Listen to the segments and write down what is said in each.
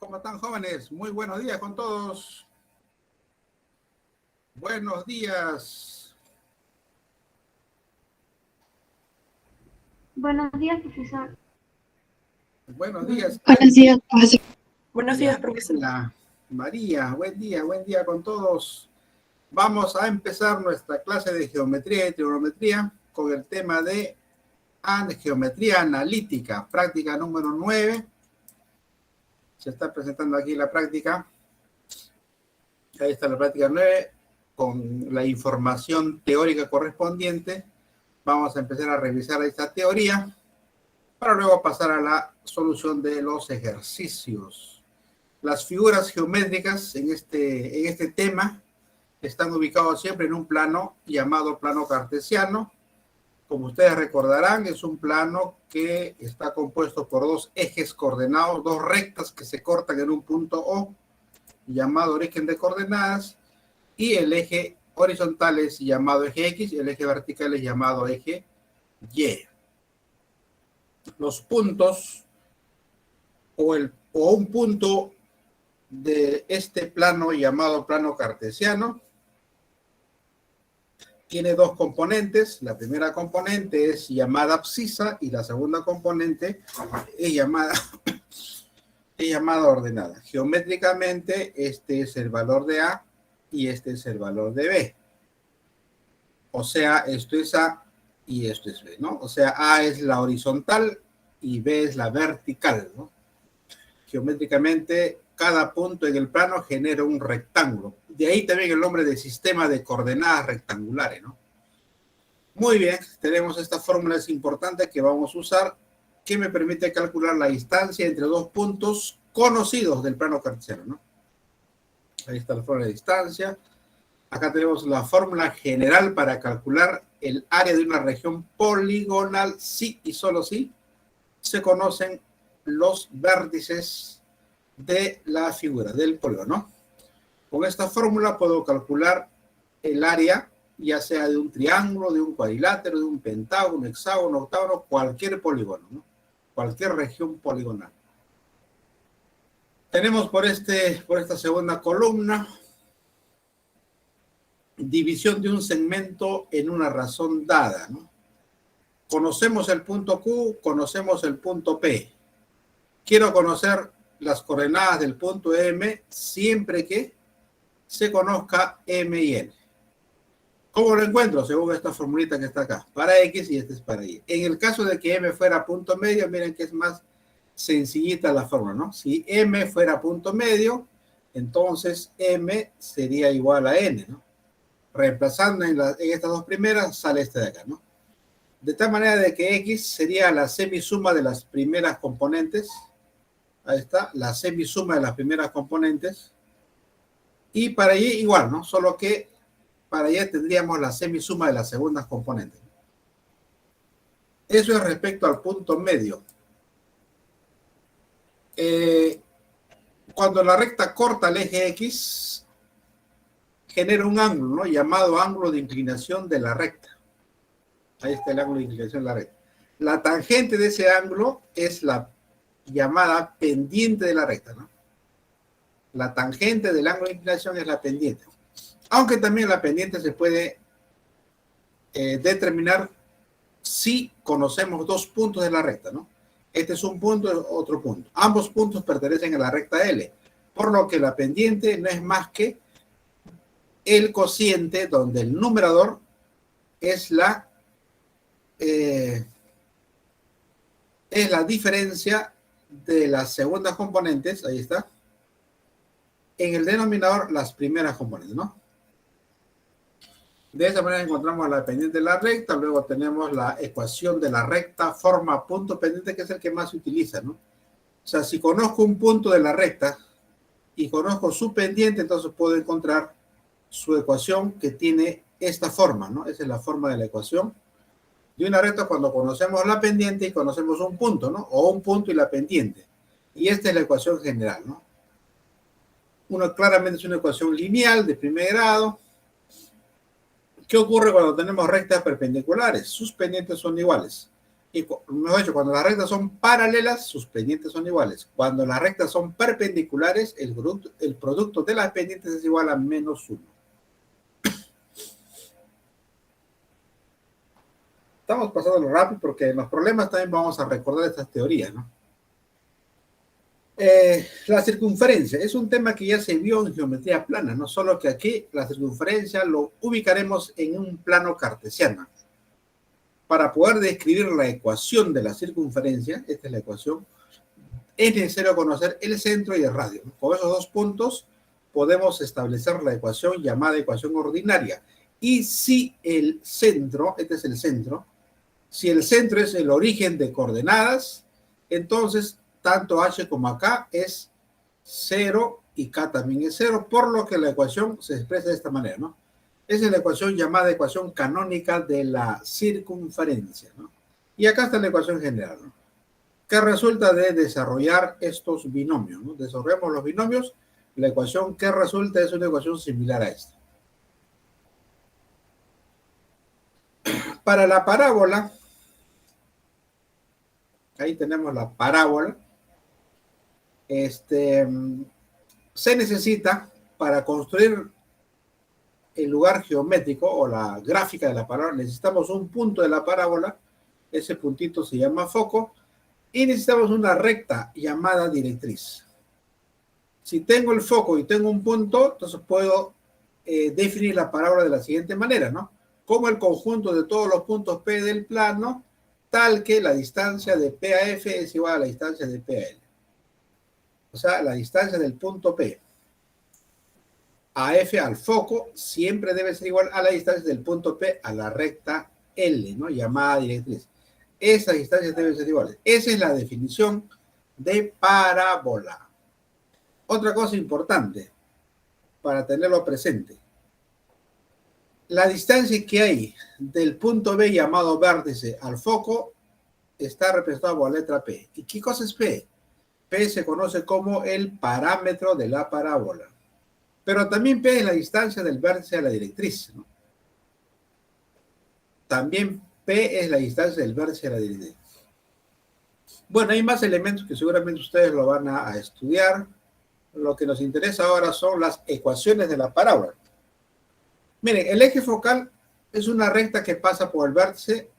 ¿Cómo están, jóvenes? Muy buenos días con todos. Buenos días. Buenos días, profesor. Buenos días. Buenos días, profesor. Buenos días, profesor. María, buen día con todos. Vamos a empezar nuestra clase de geometría y trigonometría con el tema de geometría analítica, práctica número 9. Se está presentando aquí la práctica. Ahí está la práctica 9 con la información teórica correspondiente. Vamos a empezar a revisar esta teoría para luego pasar a la solución de los ejercicios. Las figuras geométricas en este tema están ubicadas siempre en un plano llamado plano cartesiano. Como ustedes recordarán, es un plano que está compuesto por dos ejes coordenados, dos rectas que se cortan en un punto O, llamado origen de coordenadas, y el eje horizontal es llamado eje X y el eje vertical es llamado eje Y. Los puntos o un punto de este plano llamado plano cartesiano tiene dos componentes. La primera componente es llamada abscisa y la segunda componente es llamada ordenada. Geométricamente, este es el valor de A y este es el valor de B. O sea, esto es A y esto es B, ¿no? O sea, A es la horizontal y B es la vertical, ¿no? Geométricamente, cada punto en el plano genera un rectángulo. De ahí también el nombre de sistema de coordenadas rectangulares, ¿no? Muy bien, tenemos esta fórmula, es importante que vamos a usar, que me permite calcular la distancia entre dos puntos conocidos del plano cartesiano, ¿no? Ahí está la fórmula de distancia. Acá tenemos la fórmula general para calcular el área de una región poligonal, si y solo si se conocen los vértices de la figura del polígono. Con esta fórmula puedo calcular el área, ya sea de un triángulo, de un cuadrilátero, de un pentágono, hexágono, octágono, cualquier polígono, ¿no? Cualquier región poligonal. Tenemos por esta segunda columna división de un segmento en una razón dada, ¿no? Conocemos el punto Q, conocemos el punto P. Quiero conocer las coordenadas del punto M siempre que se conozca M y N. ¿Cómo lo encuentro? Según esta formulita que está acá. Para X y este es para Y. En el caso de que M fuera punto medio, miren que es más sencillita la fórmula, ¿no? Si M fuera punto medio, entonces M sería igual a N, ¿no? Reemplazando en estas dos primeras, sale este de acá, ¿no? De tal manera de que X sería la semisuma de las primeras componentes. Ahí está, la semisuma de las primeras componentes. Y para Y igual, ¿no? Solo que para Y tendríamos la semisuma de las segundas componentes. Eso es respecto al punto medio. Cuando la recta corta el eje X, genera un ángulo, ¿no? Llamado ángulo de inclinación de la recta. Ahí está el ángulo de inclinación de la recta. La tangente de ese ángulo es la llamada pendiente de la recta, ¿no? La tangente del ángulo de inclinación es la pendiente. Aunque también la pendiente se puede determinar si conocemos dos puntos de la recta, ¿no? Este es un punto, otro punto. Ambos puntos pertenecen a la recta L, por lo que la pendiente no es más que el cociente donde el numerador es la diferencia de las segundas componentes, ahí está, en el denominador las primeras componentes, ¿no? De esa manera encontramos la pendiente de la recta, luego tenemos la ecuación de la recta forma punto pendiente, que es el que más se utiliza, ¿no? O sea, si conozco un punto de la recta y conozco su pendiente, entonces puedo encontrar su ecuación que tiene esta forma, ¿no? Esa es la forma de la ecuación de una recta cuando conocemos la pendiente y conocemos un punto, ¿no? O un punto y la pendiente. Y esta es la ecuación general, ¿no? Una claramente es una ecuación lineal de primer grado. ¿Qué ocurre cuando tenemos rectas perpendiculares? Sus pendientes son iguales. Y mejor dicho, cuando las rectas son paralelas, sus pendientes son iguales. Cuando las rectas son perpendiculares, el producto de las pendientes es igual a -1. Estamos pasando rápido porque en los problemas también vamos a recordar estas teorías, ¿no? La circunferencia es un tema que ya se vio en geometría plana, no solo que aquí la circunferencia lo ubicaremos en un plano cartesiano. Para poder describir la ecuación de la circunferencia, esta es la ecuación, es necesario conocer el centro y el radio. Con esos dos puntos podemos establecer la ecuación llamada ecuación ordinaria. Y si el centro, este es el centro, si el centro es el origen de coordenadas, entonces tanto h como k es 0 y k también es 0, por lo que la ecuación se expresa de esta manera, ¿no? Esa es la ecuación llamada ecuación canónica de la circunferencia, ¿no? Y acá está la ecuación general, ¿no? Que resulta de desarrollar estos binomios, ¿no? Desarrollamos los binomios, la ecuación que resulta es una ecuación similar a esta. Para la parábola, ahí tenemos la parábola, se necesita para construir el lugar geométrico o la gráfica de la parábola, necesitamos un punto de la parábola, ese puntito se llama foco, y necesitamos una recta llamada directriz. Si tengo el foco y tengo un punto, entonces puedo definir la parábola de la siguiente manera, ¿no? Como el conjunto de todos los puntos P del plano, tal que la distancia de P a F es igual a la distancia de P a L. O sea, la distancia del punto P a F al foco siempre debe ser igual a la distancia del punto P a la recta L, ¿no? Llamada directriz. Esas distancias deben ser iguales. Esa es la definición de parábola. Otra cosa importante para tenerlo presente. La distancia que hay del punto B llamado vértice al foco está representada por la letra P. ¿Y qué cosa es P? P se conoce como el parámetro de la parábola. Pero también P es la distancia del vértice a la directriz, ¿no? También P es la distancia del vértice a la directriz. Bueno, hay más elementos que seguramente ustedes lo van a estudiar. Lo que nos interesa ahora son las ecuaciones de la parábola. Miren, el eje focal es una recta que pasa por el vértice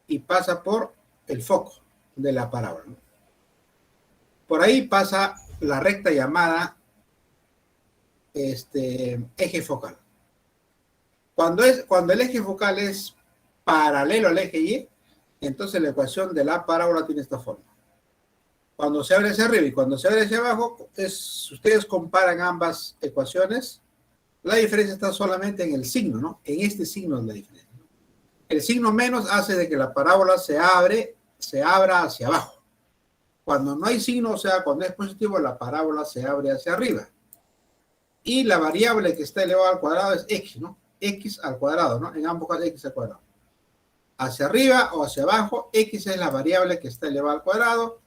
y pasa por el foco de la parábola, ¿no? Por ahí pasa la recta llamada eje focal. Cuando el eje focal es paralelo al eje Y, entonces la ecuación de la parábola tiene esta forma. Cuando se abre hacia arriba y cuando se abre hacia abajo, ustedes comparan ambas ecuaciones, la diferencia está solamente en el signo, ¿no? En este signo es la diferencia, ¿no? El signo menos hace de que la parábola se abra hacia abajo. Cuando no hay signo, o sea, cuando es positivo, la parábola se abre hacia arriba. Y la variable que está elevada al cuadrado es x, ¿no? X al cuadrado, ¿no? En ambos casos, x al cuadrado. Hacia arriba o hacia abajo, x es la variable que está elevada al cuadrado.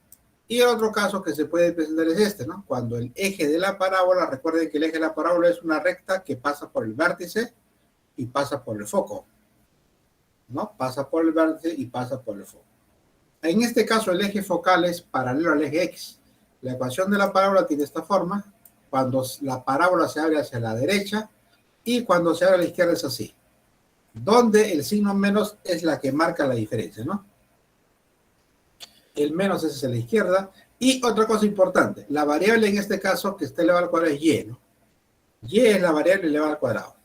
Y el otro caso que se puede presentar es este, ¿no? Cuando el eje de la parábola, recuerden que el eje de la parábola es una recta que pasa por el vértice y pasa por el foco, ¿no? Pasa por el vértice y pasa por el foco. En este caso, el eje focal es paralelo al eje X. La ecuación de la parábola tiene esta forma. Cuando la parábola se abre hacia la derecha y cuando se abre a la izquierda es así. Donde el signo menos es la que marca la diferencia, ¿no? El menos es hacia la izquierda. Y otra cosa importante, la variable en este caso que está elevada al cuadrado es Y, ¿no? Y es la variable elevada al cuadrado.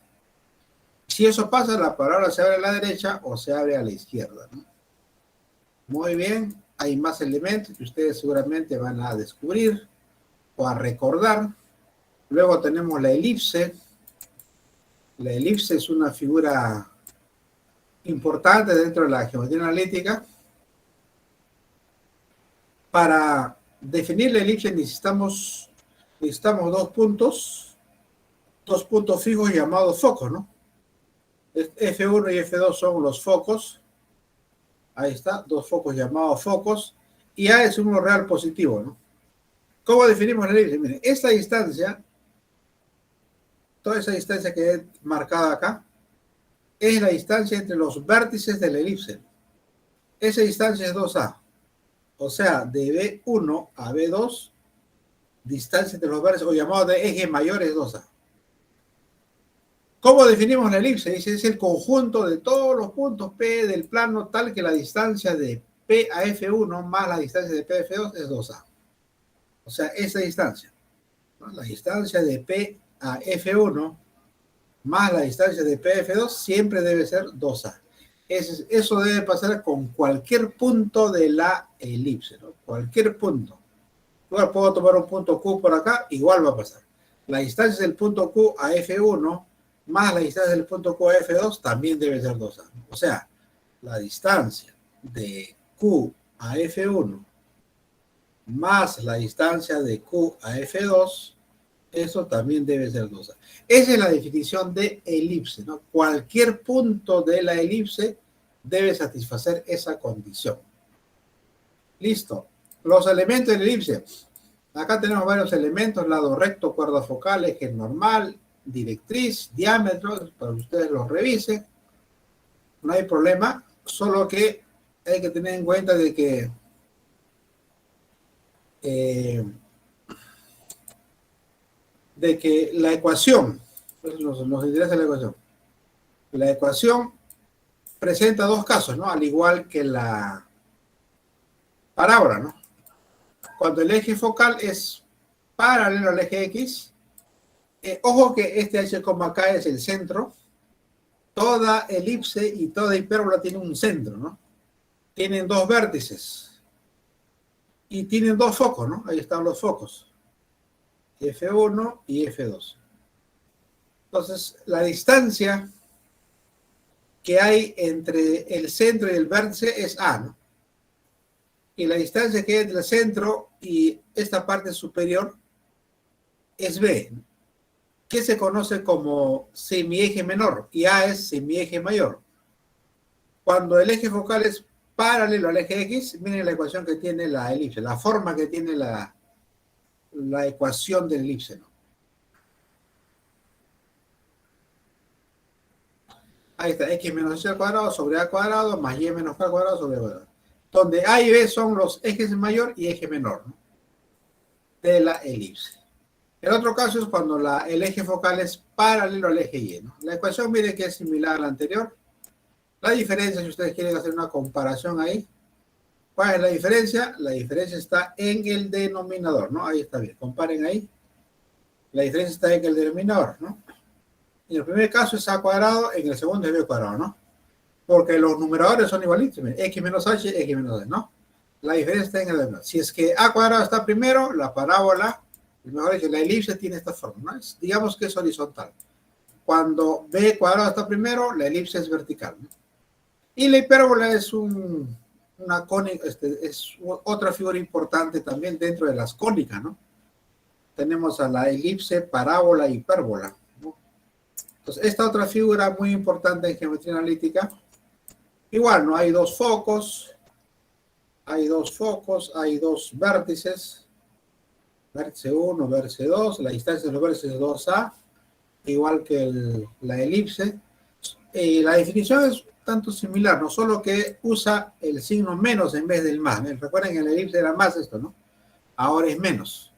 Si eso pasa, la parábola se abre a la derecha o se abre a la izquierda, ¿no? Muy bien, hay más elementos que ustedes seguramente van a descubrir o a recordar. Luego tenemos la elipse. La elipse es una figura importante dentro de la geometría analítica. Para definir la elipse necesitamos dos puntos fijos llamados focos, ¿no? F1 y F2 son los focos. Ahí está, dos focos llamados focos. Y A es un número real positivo, ¿no? ¿Cómo definimos la elipse? Miren, esta distancia, toda esa distancia que he marcado acá, es la distancia entre los vértices de la elipse. esa distancia es 2A. O sea, de B1 a B2, distancia entre los vértices, o llamado de eje mayor, es 2A. ¿Cómo definimos la elipse? Dice, es el conjunto de todos los puntos P del plano tal que la distancia de P a F1 más la distancia de P a F2 es 2A. O sea, esa distancia, ¿no? La distancia de P a F1 más la distancia de P a F2 siempre debe ser 2A. Eso debe pasar con cualquier punto de la elipse, ¿no? Cualquier punto. Igual puedo tomar un punto Q por acá, igual va a pasar. La distancia del punto Q a F1 más la distancia del punto Q a F2 también debe ser 2A. O sea, la distancia de Q a F1 más la distancia de Q a F2, eso también debe ser 2A. Esa es la definición de elipse, ¿no? Cualquier punto de la elipse debe satisfacer esa condición. Listo. Los elementos de la elipse. Acá tenemos varios elementos: lado recto, cuerda focal, eje normal, directriz, diámetro, para que ustedes los revisen. No hay problema, solo que hay que tener en cuenta de que la ecuación, pues nos interesa la ecuación. La ecuación presenta dos casos, ¿no? Al igual que la parábola, ¿no? Cuando el eje focal es paralelo al eje X, ojo que este H, acá es el centro. Toda elipse y toda hipérbola tiene un centro, ¿no? Tienen dos vértices y tienen dos focos, ¿no? Ahí están los focos, F1 y F2. Entonces, la distancia que hay entre el centro y el vértice es A, ¿no? Y la distancia que hay entre el centro y esta parte superior es B, ¿no? Que se conoce como semieje menor, y A es semieje mayor. Cuando el eje focal es paralelo al eje X, miren la ecuación que tiene la elipse, la forma que tiene la ecuación de la elipse, ¿no? Ahí está, X menos Y al cuadrado sobre A cuadrado más Y menos K al cuadrado sobre A cuadrado. Donde A y B son los ejes mayor y eje menor, ¿no? De la elipse. El otro caso es cuando el eje focal es paralelo al eje Y, ¿no? La ecuación, miren que es similar a la anterior. La diferencia, si ustedes quieren hacer una comparación ahí, ¿cuál es la diferencia? La diferencia está en el denominador, ¿no? Ahí está bien, comparen ahí. La diferencia está en el denominador, ¿no? En el primer caso es A cuadrado, en el segundo es B cuadrado, ¿no? Porque los numeradores son igualitos, X menos H, X menos D, ¿no? La diferencia está en el denominador. Si es que A cuadrado está primero, la parábola, mejor dicho, la elipse tiene esta forma, ¿no? Digamos que es horizontal. Cuando B cuadrado está primero, la elipse es vertical, ¿no? Y la hipérbola es una cónica, es otra figura importante también dentro de las cónicas, ¿no? Tenemos a la elipse, parábola, hipérbola, ¿no? Entonces, esta otra figura muy importante en geometría analítica, igual, ¿no? Hay dos focos, hay dos vértices, vértice 1, vértice 2, la distancia de los vértices es 2A, igual que la elipse. La definición es tanto similar, no solo que usa el signo menos en vez del más. Recuerden que en la elipse era más esto, ¿no? Ahora es menos.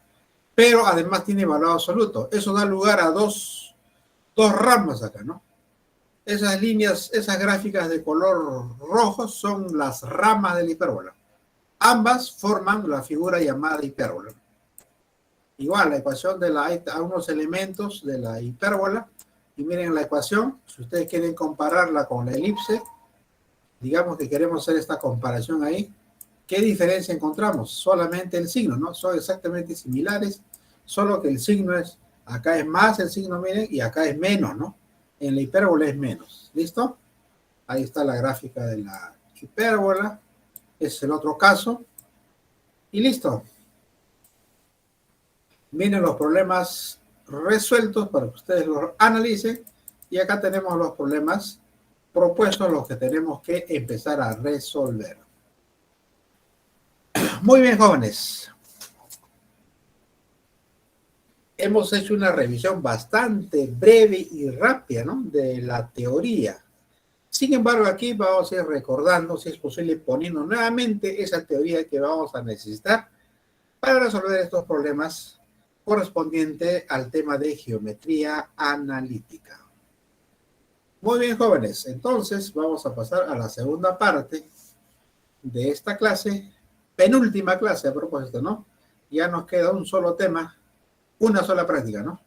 Pero además tiene valor absoluto. Eso da lugar a dos ramas acá, ¿no? Esas líneas, esas gráficas de color rojo son las ramas de la hipérbola. Ambas forman la figura llamada hipérbola. Igual, la ecuación de hay unos elementos de la hipérbola. Y miren la ecuación, si ustedes quieren compararla con la elipse, digamos que queremos hacer esta comparación ahí, ¿qué diferencia encontramos? Solamente el signo, ¿no? Son exactamente similares, solo que el signo es, acá es más el signo, miren, y acá es menos, ¿no? En la hipérbola es menos, ¿listo? Ahí está la gráfica de la hipérbola, es el otro caso, y listo. Miren los problemas resueltos para que ustedes los analicen, y acá tenemos los problemas propuestos, los que tenemos que empezar a resolver. Muy bien, jóvenes. Hemos hecho una revisión bastante breve y rápida, ¿no? De la teoría. Sin embargo, aquí vamos a ir recordando, si es posible, poniendo nuevamente esa teoría que vamos a necesitar para resolver estos problemas correspondientes al tema de geometría analítica. Muy bien, jóvenes. Entonces, vamos a pasar a la segunda parte de esta clase, penúltima clase a propósito, ¿no? Ya nos queda un solo tema, una sola práctica, ¿no?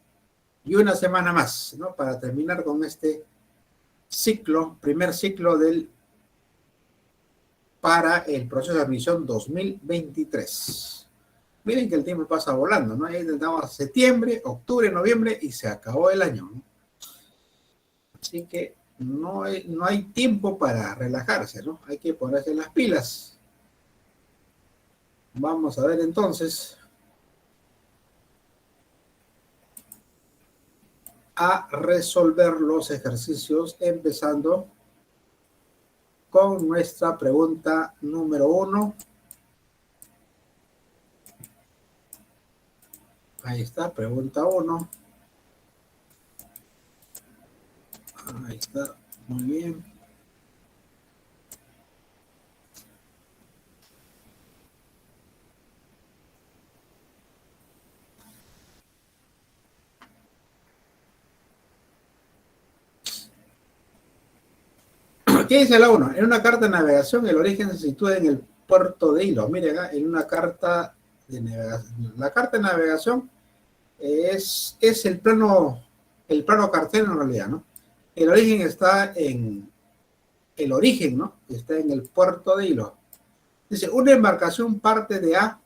Y una semana más, ¿no? Para terminar con este ciclo, primer ciclo para el proceso de admisión 2023. Miren que el tiempo pasa volando, ¿no? Ya intentamos septiembre, octubre, noviembre y se acabó el año, ¿no? Así que no hay tiempo para relajarse, ¿no? Hay que ponerse las pilas. Vamos a ver entonces a resolver los ejercicios empezando con nuestra pregunta número 1. Ahí está, pregunta 1. Ahí está, muy bien. ¿Qué dice la 1? En una carta de navegación el origen se sitúa en el puerto de Hilo. Mire acá, en una carta de navegación. La carta de navegación es el plano cartero en realidad, ¿no? El origen está en el origen, ¿no? Está en el puerto de Hilo. Dice, una embarcación parte de A,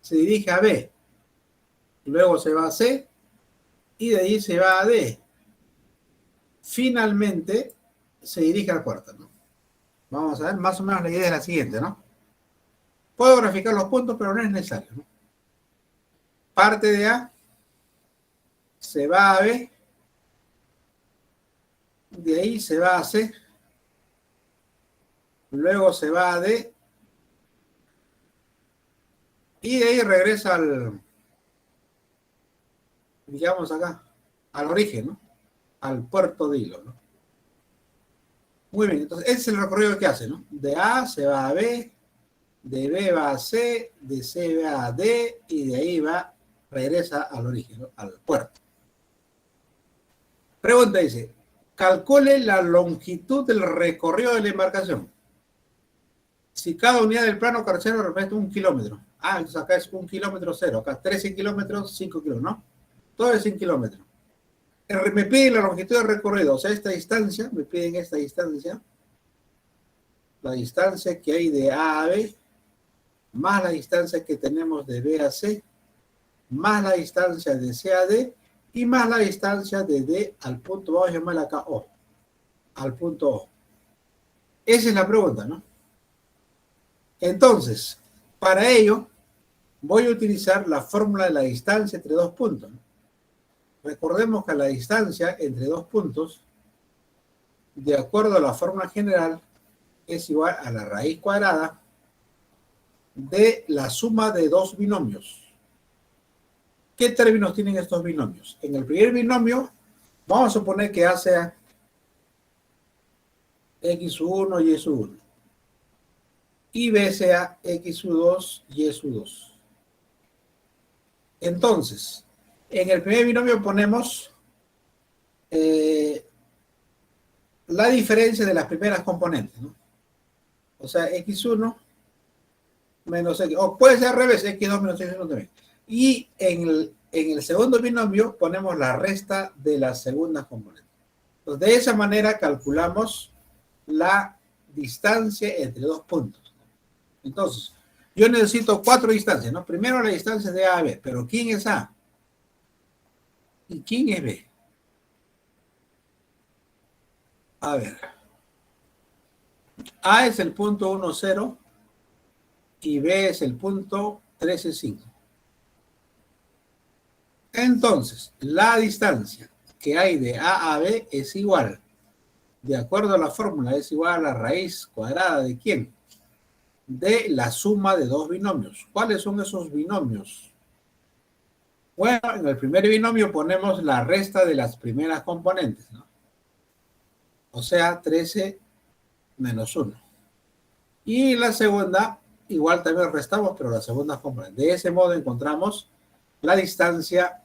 se dirige a B, luego se va a C y de ahí se va a D. Finalmente se dirige al puerto, ¿no? Vamos a ver, más o menos la idea es la siguiente, ¿no? Puedo graficar los puntos, pero no es necesario, ¿no? Parte de A, se va a B, de ahí se va a C, luego se va a D, y de ahí regresa digamos acá, al origen, ¿no? Al puerto de Hilo, ¿no? Muy bien, entonces ese es el recorrido que hace, ¿no? De A se va a B, de B va a C, de C va a D, y de ahí regresa al origen, ¿no? Al puerto. Pregunta dice, calcule la longitud del recorrido de la embarcación. Si cada unidad del plano cartesiano representa 1 kilómetro. Entonces acá es 1 kilómetro 0. Acá 13 kilómetros, 5 kilómetros, ¿no? Todo es 100 kilómetros. Me piden la longitud del recorrido, o sea, esta distancia, me piden esta distancia, la distancia que hay de A a B, más la distancia que tenemos de B a C, más la distancia de C a D, y más la distancia de D al punto, vamos a llamarla acá O, al punto O. Esa es la pregunta, ¿no? Entonces, para ello, voy a utilizar la fórmula de la distancia entre dos puntos. Recordemos que la distancia entre dos puntos, de acuerdo a la fórmula general, es igual a la raíz cuadrada de la suma de dos binomios. ¿Qué términos tienen estos binomios? En el primer binomio, vamos a suponer que A sea x1 y y1. Y B sea x2 y y2. Entonces, en el primer binomio ponemos la diferencia de las primeras componentes, ¿no? O sea, x1 menos x, o puede ser al revés, x2 menos x1 también. Y en el segundo binomio ponemos la resta de las segundas componentes. Entonces, de esa manera calculamos la distancia entre dos puntos. Entonces, yo necesito 4 distancias, ¿no? Primero la distancia de A a B, pero ¿quién es A? ¿Y quién es B? A ver. A es el punto 1, 0 y B es el punto 13, 5. Entonces, la distancia que hay de A a B es igual, de acuerdo a la fórmula, es igual a la raíz cuadrada de ¿quién? De la suma de dos binomios. ¿Cuáles son esos binomios? Bueno, en el primer binomio ponemos la resta de las primeras componentes, ¿no? o sea, 13 menos 1. Y la segunda, igual también restamos, pero la segunda componente. De ese modo encontramos la distancia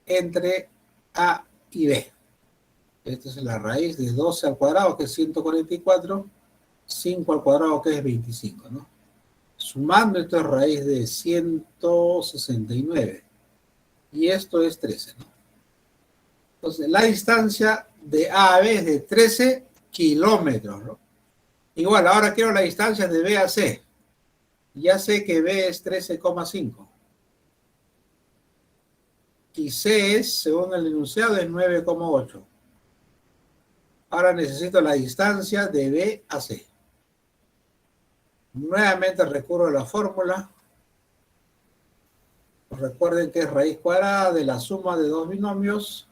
entre A y B. Esta es la raíz de 12 al cuadrado, que es 144, 5 al cuadrado, que es 25, ¿no? Sumando, esto es raíz de 169. Y esto es 13, ¿no? Entonces, la distancia de A a B es de 13 kilómetros, ¿no? Igual, ahora quiero la distancia de B a C. Ya sé que B es 13,5. Y C es, según el enunciado, es 9,8. Ahora necesito la distancia de B a C. Nuevamente recurro a la fórmula. Recuerden que es raíz cuadrada de la suma de dos binomios.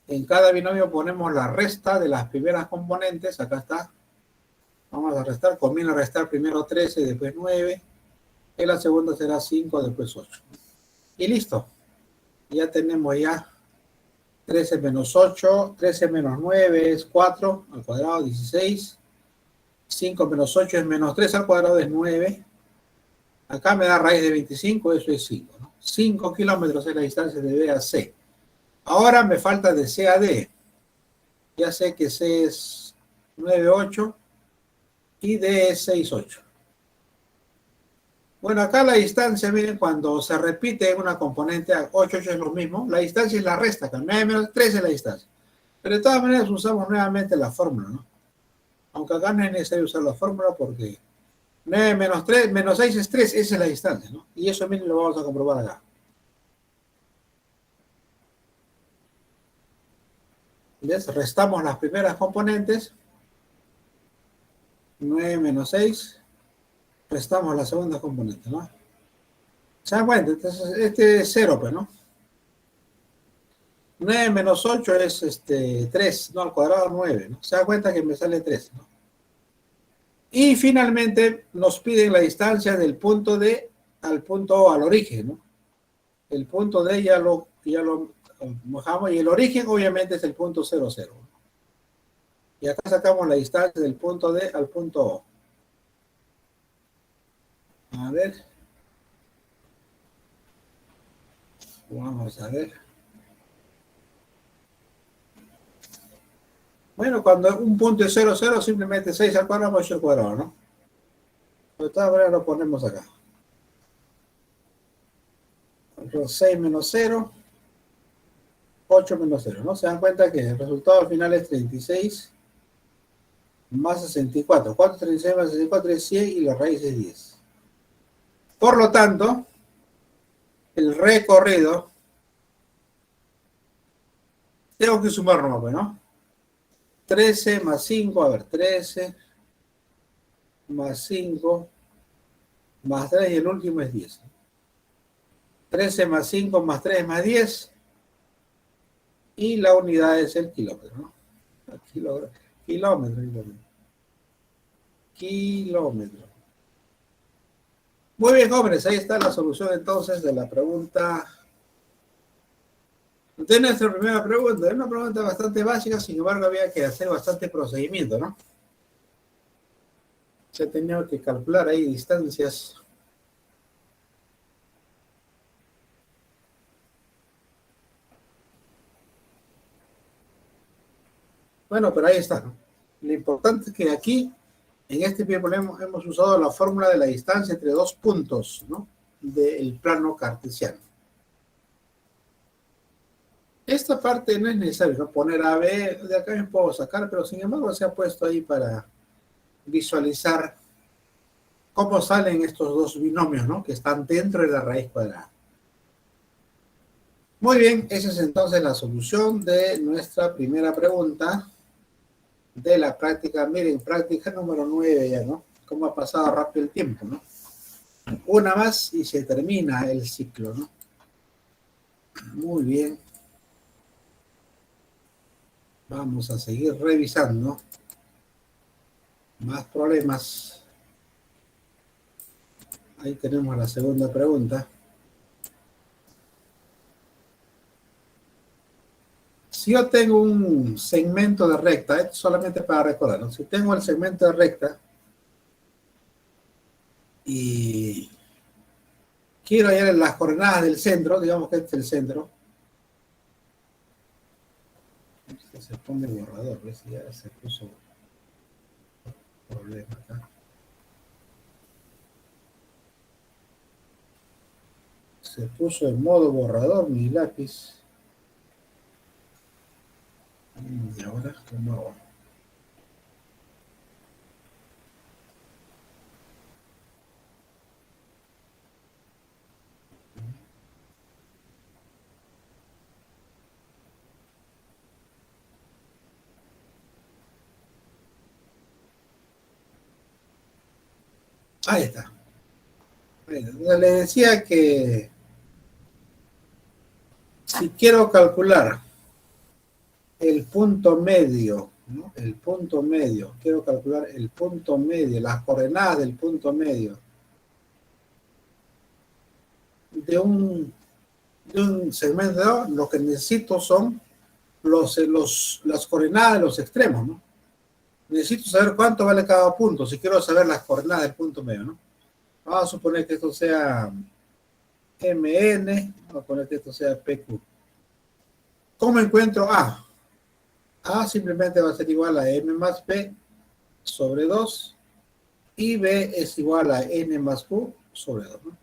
En cada binomio ponemos la resta de las primeras componentes. Acá está. Vamos a restar. Conviene restar primero 13, después 9. En la segunda será 5, después 8. Y listo. Ya tenemos ya 13 menos 8. 13 menos 9 es 4 al cuadrado, 16. 5 menos 8 es menos 3 al cuadrado, es 9. Acá me da raíz de 25, eso es 5, ¿no? 5 kilómetros es la distancia de B a C. Ahora me falta de C a D. Ya sé que C es 9,8 y D es 6,8. Bueno, acá la distancia, miren, cuando se repite una componente, 8 es lo mismo, la distancia es la resta, acá 9 menos 3 es la distancia. Pero de todas maneras usamos nuevamente la fórmula, ¿no? Aunque acá no es necesario usar la fórmula porque 9 menos 3, menos 6 es 3, esa es la distancia, ¿no? Y eso mismo lo vamos a comprobar acá. ¿Ves? Restamos las primeras componentes. 9 menos 6. Restamos la segunda componente, ¿no? ¿Se dan cuenta? Entonces, este es 0, pues, ¿no? 9 menos 8 es 3, ¿no? Al cuadrado 9, ¿no? Se da cuenta que me sale 3, ¿no? Y finalmente nos piden la distancia del punto D al punto O, al origen, ¿no? El punto D ya lo mojamos y el origen obviamente es el punto 0, 0. Y acá sacamos la distancia del punto D al punto O. A ver. Vamos a ver. Bueno, cuando un punto es 0, 0, simplemente 6 al cuadrado, 8 al cuadrado, ¿no? De todas maneras lo ponemos acá. 6 menos 0, 8 menos 0, ¿no? Se dan cuenta que el resultado al final es 36 más 64. 4, 36 más 64 es 100 y la raíz es 10. Por lo tanto, el recorrido, tengo que sumar nomás, ¿no? 13 más 5, a ver, 13 más 5 más 3 y el último es 10. 13 más 5 más 3 más 10 y la unidad es el kilómetro, ¿no? Kilómetro. Muy bien, jóvenes, ahí está la solución entonces de la pregunta. De nuestra primera pregunta, es una pregunta bastante básica, sin embargo había que hacer bastante procedimiento, ¿no? Se ha tenido que calcular ahí distancias. Bueno, pero ahí está, ¿no? Lo importante es que aquí, en este problema, hemos usado la fórmula de la distancia entre dos puntos, ¿no? Del plano cartesiano. Esta parte no es necesario, ¿no? Poner A, B, de acá me puedo sacar, pero sin embargo se ha puesto ahí para visualizar cómo salen estos dos binomios, ¿no? Que están dentro de la raíz cuadrada. Muy bien, esa es entonces la solución de nuestra primera pregunta de la práctica. Miren, práctica número 9 ya, ¿no? Cómo ha pasado rápido el tiempo, ¿no? Una más y se termina el ciclo, ¿no? Muy bien. Vamos a seguir revisando. Más problemas. Ahí tenemos la segunda pregunta. si yo tengo un segmento de recta, esto solamente para recordar, ¿no? Si tengo el segmento de recta y quiero hallar las coordenadas del centro, digamos que este es el centro, se pone borrador, ¿ves? Ya se puso problema acá. Se puso en modo borrador mi lápiz. Y ahora, ¿cómo hago? Ahí está. Bueno, le decía que si quiero calcular el punto medio, ¿no? El punto medio, quiero calcular el punto medio, las coordenadas del punto medio de un segmento, lo que necesito son las coordenadas de los extremos, ¿no? Necesito saber cuánto vale cada punto, si quiero saber las coordenadas del punto medio, ¿no? Vamos a suponer que esto sea MN, vamos a poner que esto sea PQ. ¿Cómo encuentro A? A simplemente va a ser igual a M más P sobre 2 y B es igual a N más Q sobre 2, ¿no?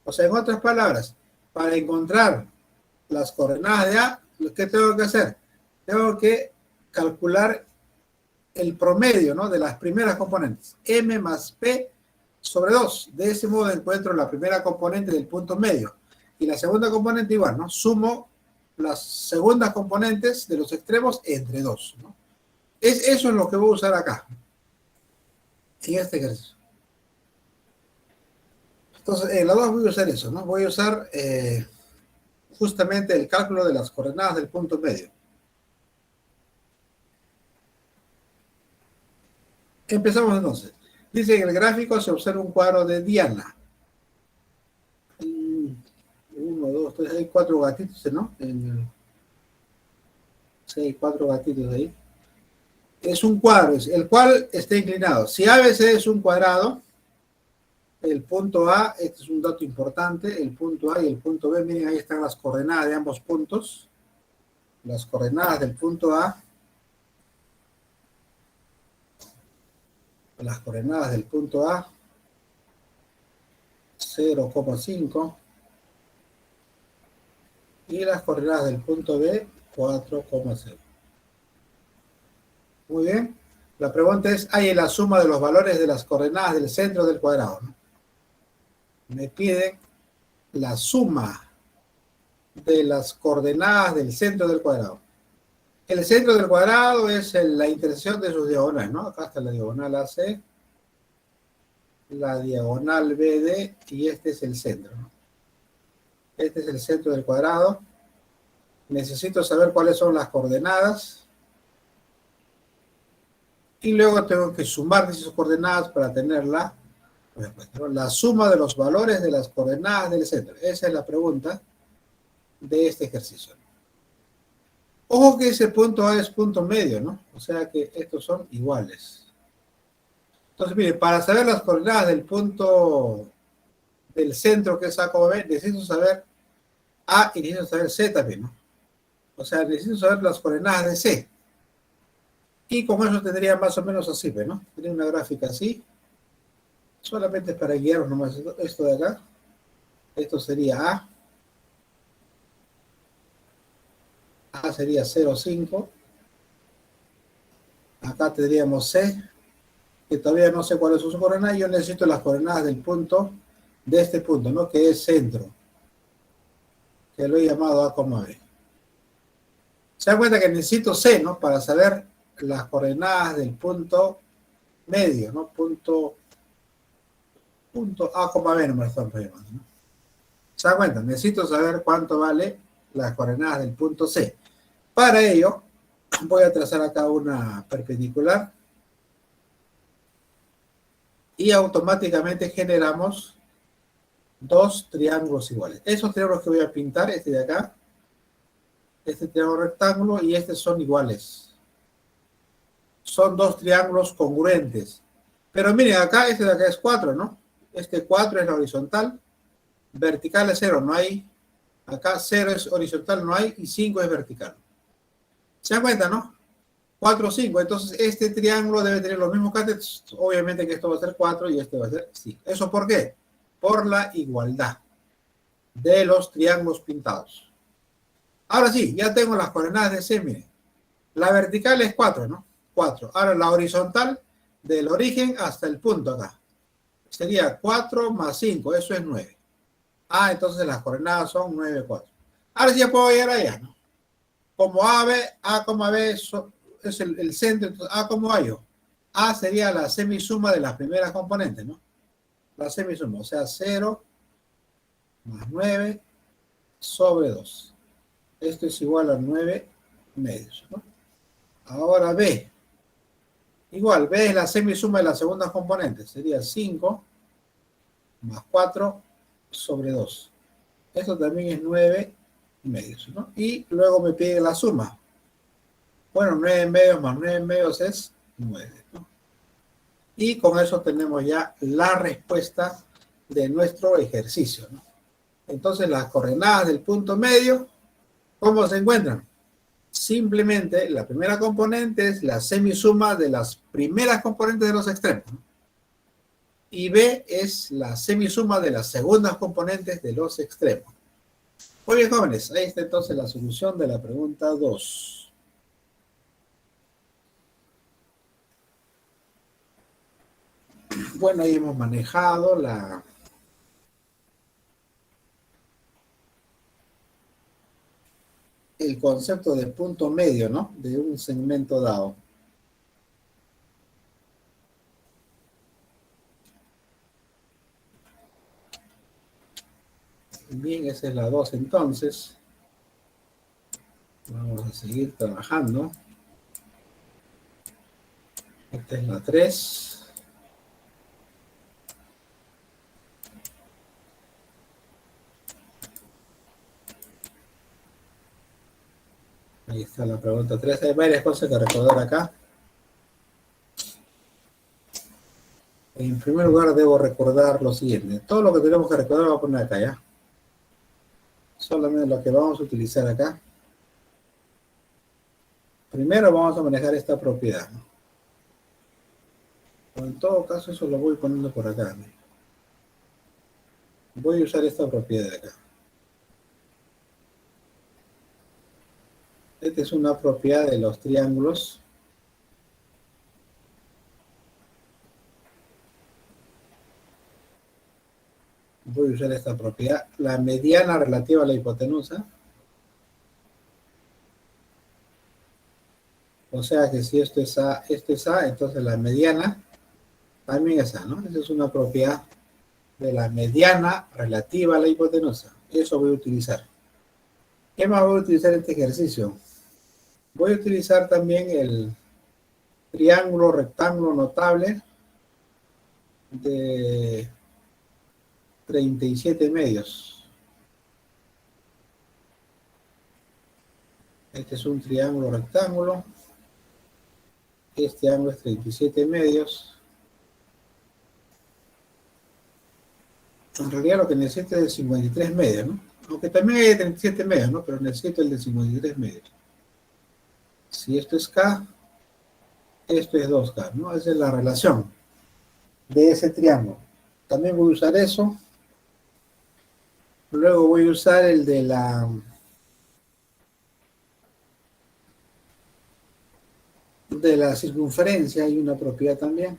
O sea, en otras palabras, para encontrar las coordenadas de A, ¿qué tengo que hacer? Tengo que calcular el promedio, ¿no? De las primeras componentes, M más P sobre 2. De ese modo encuentro la primera componente del punto medio. Y la segunda componente igual, ¿no? Sumo las segundas componentes de los extremos entre 2, ¿no? Eso es lo que voy a usar acá, en este ejercicio. Entonces, en la 2 voy a usar eso, ¿no? Voy a usar justamente el cálculo de las coordenadas del punto medio. Empezamos entonces. Dice en el gráfico se observa un cuadro de Diana. 1, 2, 3, hay 4 gatitos, ¿no? Sí, hay 4 gatitos ahí. Es un cuadro, el cual está inclinado. Si ABC es un cuadrado, el punto A, este es un dato importante, el punto A y el punto B, miren, ahí están las coordenadas de ambos puntos. Las coordenadas del punto A, las coordenadas del punto A, 0,5, y las coordenadas del punto B, 4,0. Muy bien. La pregunta es, hay la suma de los valores de las coordenadas del centro del cuadrado, ¿no? Me piden la suma de las coordenadas del centro del cuadrado. El centro del cuadrado es la intersección de sus diagonales, ¿no? Acá está la diagonal AC, la diagonal BD y este es el centro, ¿no? Este es el centro del cuadrado. Necesito saber cuáles son las coordenadas y luego tengo que sumar esas coordenadas para tener la suma de los valores de las coordenadas del centro. Esa es la pregunta de este ejercicio. Ojo que ese punto A es punto medio, ¿no? O sea que estos son iguales. Entonces, mire, para saber las coordenadas del punto del centro que es A, B, necesito saber A y necesito saber C también, ¿no? O sea, necesito saber las coordenadas de C. Y con eso tendría más o menos así, ¿no? Tendría una gráfica así. Solamente para guiaros nomás esto de acá. Esto sería A. A sería 0,5. Acá tendríamos C, que todavía no sé cuáles son sus coordenadas. Yo necesito las coordenadas del punto, de este punto, ¿no? Que es centro. Que lo he llamado A, B. Se dan cuenta que necesito C, ¿no? Para saber las coordenadas del punto medio, ¿no? Punto A, B, no me lo están llamando, ¿no? ¿Se dan cuenta? Necesito saber cuánto vale las coordenadas del punto C. Para ello, voy a trazar acá una perpendicular y automáticamente generamos dos triángulos iguales. Esos triángulos que voy a pintar, este de acá, Este triángulo rectángulo y este son iguales. Son dos triángulos congruentes. Pero miren, acá este de acá es 4, ¿no? Este 4 es la horizontal. Vertical es 0, no hay. Acá 0 es horizontal, no hay. Y 5 es vertical. ¿Se dan cuenta, no? 4, 5. Entonces, este triángulo debe tener los mismos catetos. Obviamente que esto va a ser 4 y este va a ser 5. ¿Eso por qué? Por la igualdad de los triángulos pintados. Ahora sí, ya tengo las coordenadas de C, miren. La vertical es 4, ¿no? 4. Ahora la horizontal, del origen hasta el punto acá. Sería 4 más 5, eso es 9. Ah, entonces las coordenadas son 9, 4. Ahora sí ya puedo llegar allá, ¿no? Como A como B es el centro, entonces A como A yo. A sería la semisuma de las primeras componentes, ¿no? La semisuma, o sea, 0 más 9 sobre 2. Esto es igual a 9 medios, ¿no? Ahora B. Igual, B es la semisuma de las segundas componentes. Sería 5 más 4 sobre 2. Esto también es 9 medios, ¿no? Y luego me pide la suma. Bueno, 9 medios más 9 medios es 9, ¿no? Y con eso tenemos ya la respuesta de nuestro ejercicio, ¿no? Entonces, las coordenadas del punto medio, ¿cómo se encuentran? Simplemente, la primera componente es la semisuma de las primeras componentes de los extremos, ¿no? Y B es la semisuma de las segundas componentes de los extremos. Muy bien, jóvenes, ahí está entonces la solución de la pregunta 2. Bueno, ahí hemos manejado el concepto de punto medio, ¿no? De un segmento dado. Bien, esa es la 2 entonces. Vamos a seguir trabajando. Esta es la 3. Ahí está la pregunta 3. Hay varias cosas que recordar acá. En primer lugar, debo recordar lo siguiente. Todo lo que tenemos que recordar lo voy a poner acá, ¿ya? Solamente lo que vamos a utilizar acá. Primero vamos a manejar esta propiedad, ¿no? En todo caso, eso lo voy poniendo por acá, ¿no? Voy a usar esta propiedad de acá. Esta es una propiedad de los triángulos. Voy a usar esta propiedad. La mediana relativa a la hipotenusa. O sea que si esto es A, entonces la mediana también es A, ¿no? Esa es una propiedad de la mediana relativa a la hipotenusa. Eso voy a utilizar. ¿Qué más voy a utilizar en este ejercicio? Voy a utilizar también el triángulo rectángulo notable de 37 medios. Este es un triángulo rectángulo. Este ángulo es 37 medios. En realidad lo que necesito es el 53 medios, ¿no? Aunque también hay 37 medios, ¿no? Pero necesito el de 53 medios. Si esto es K, esto es 2K, ¿no? Esa es la relación de ese triángulo. También voy a usar eso. Luego voy a usar el de la circunferencia, hay una propiedad también.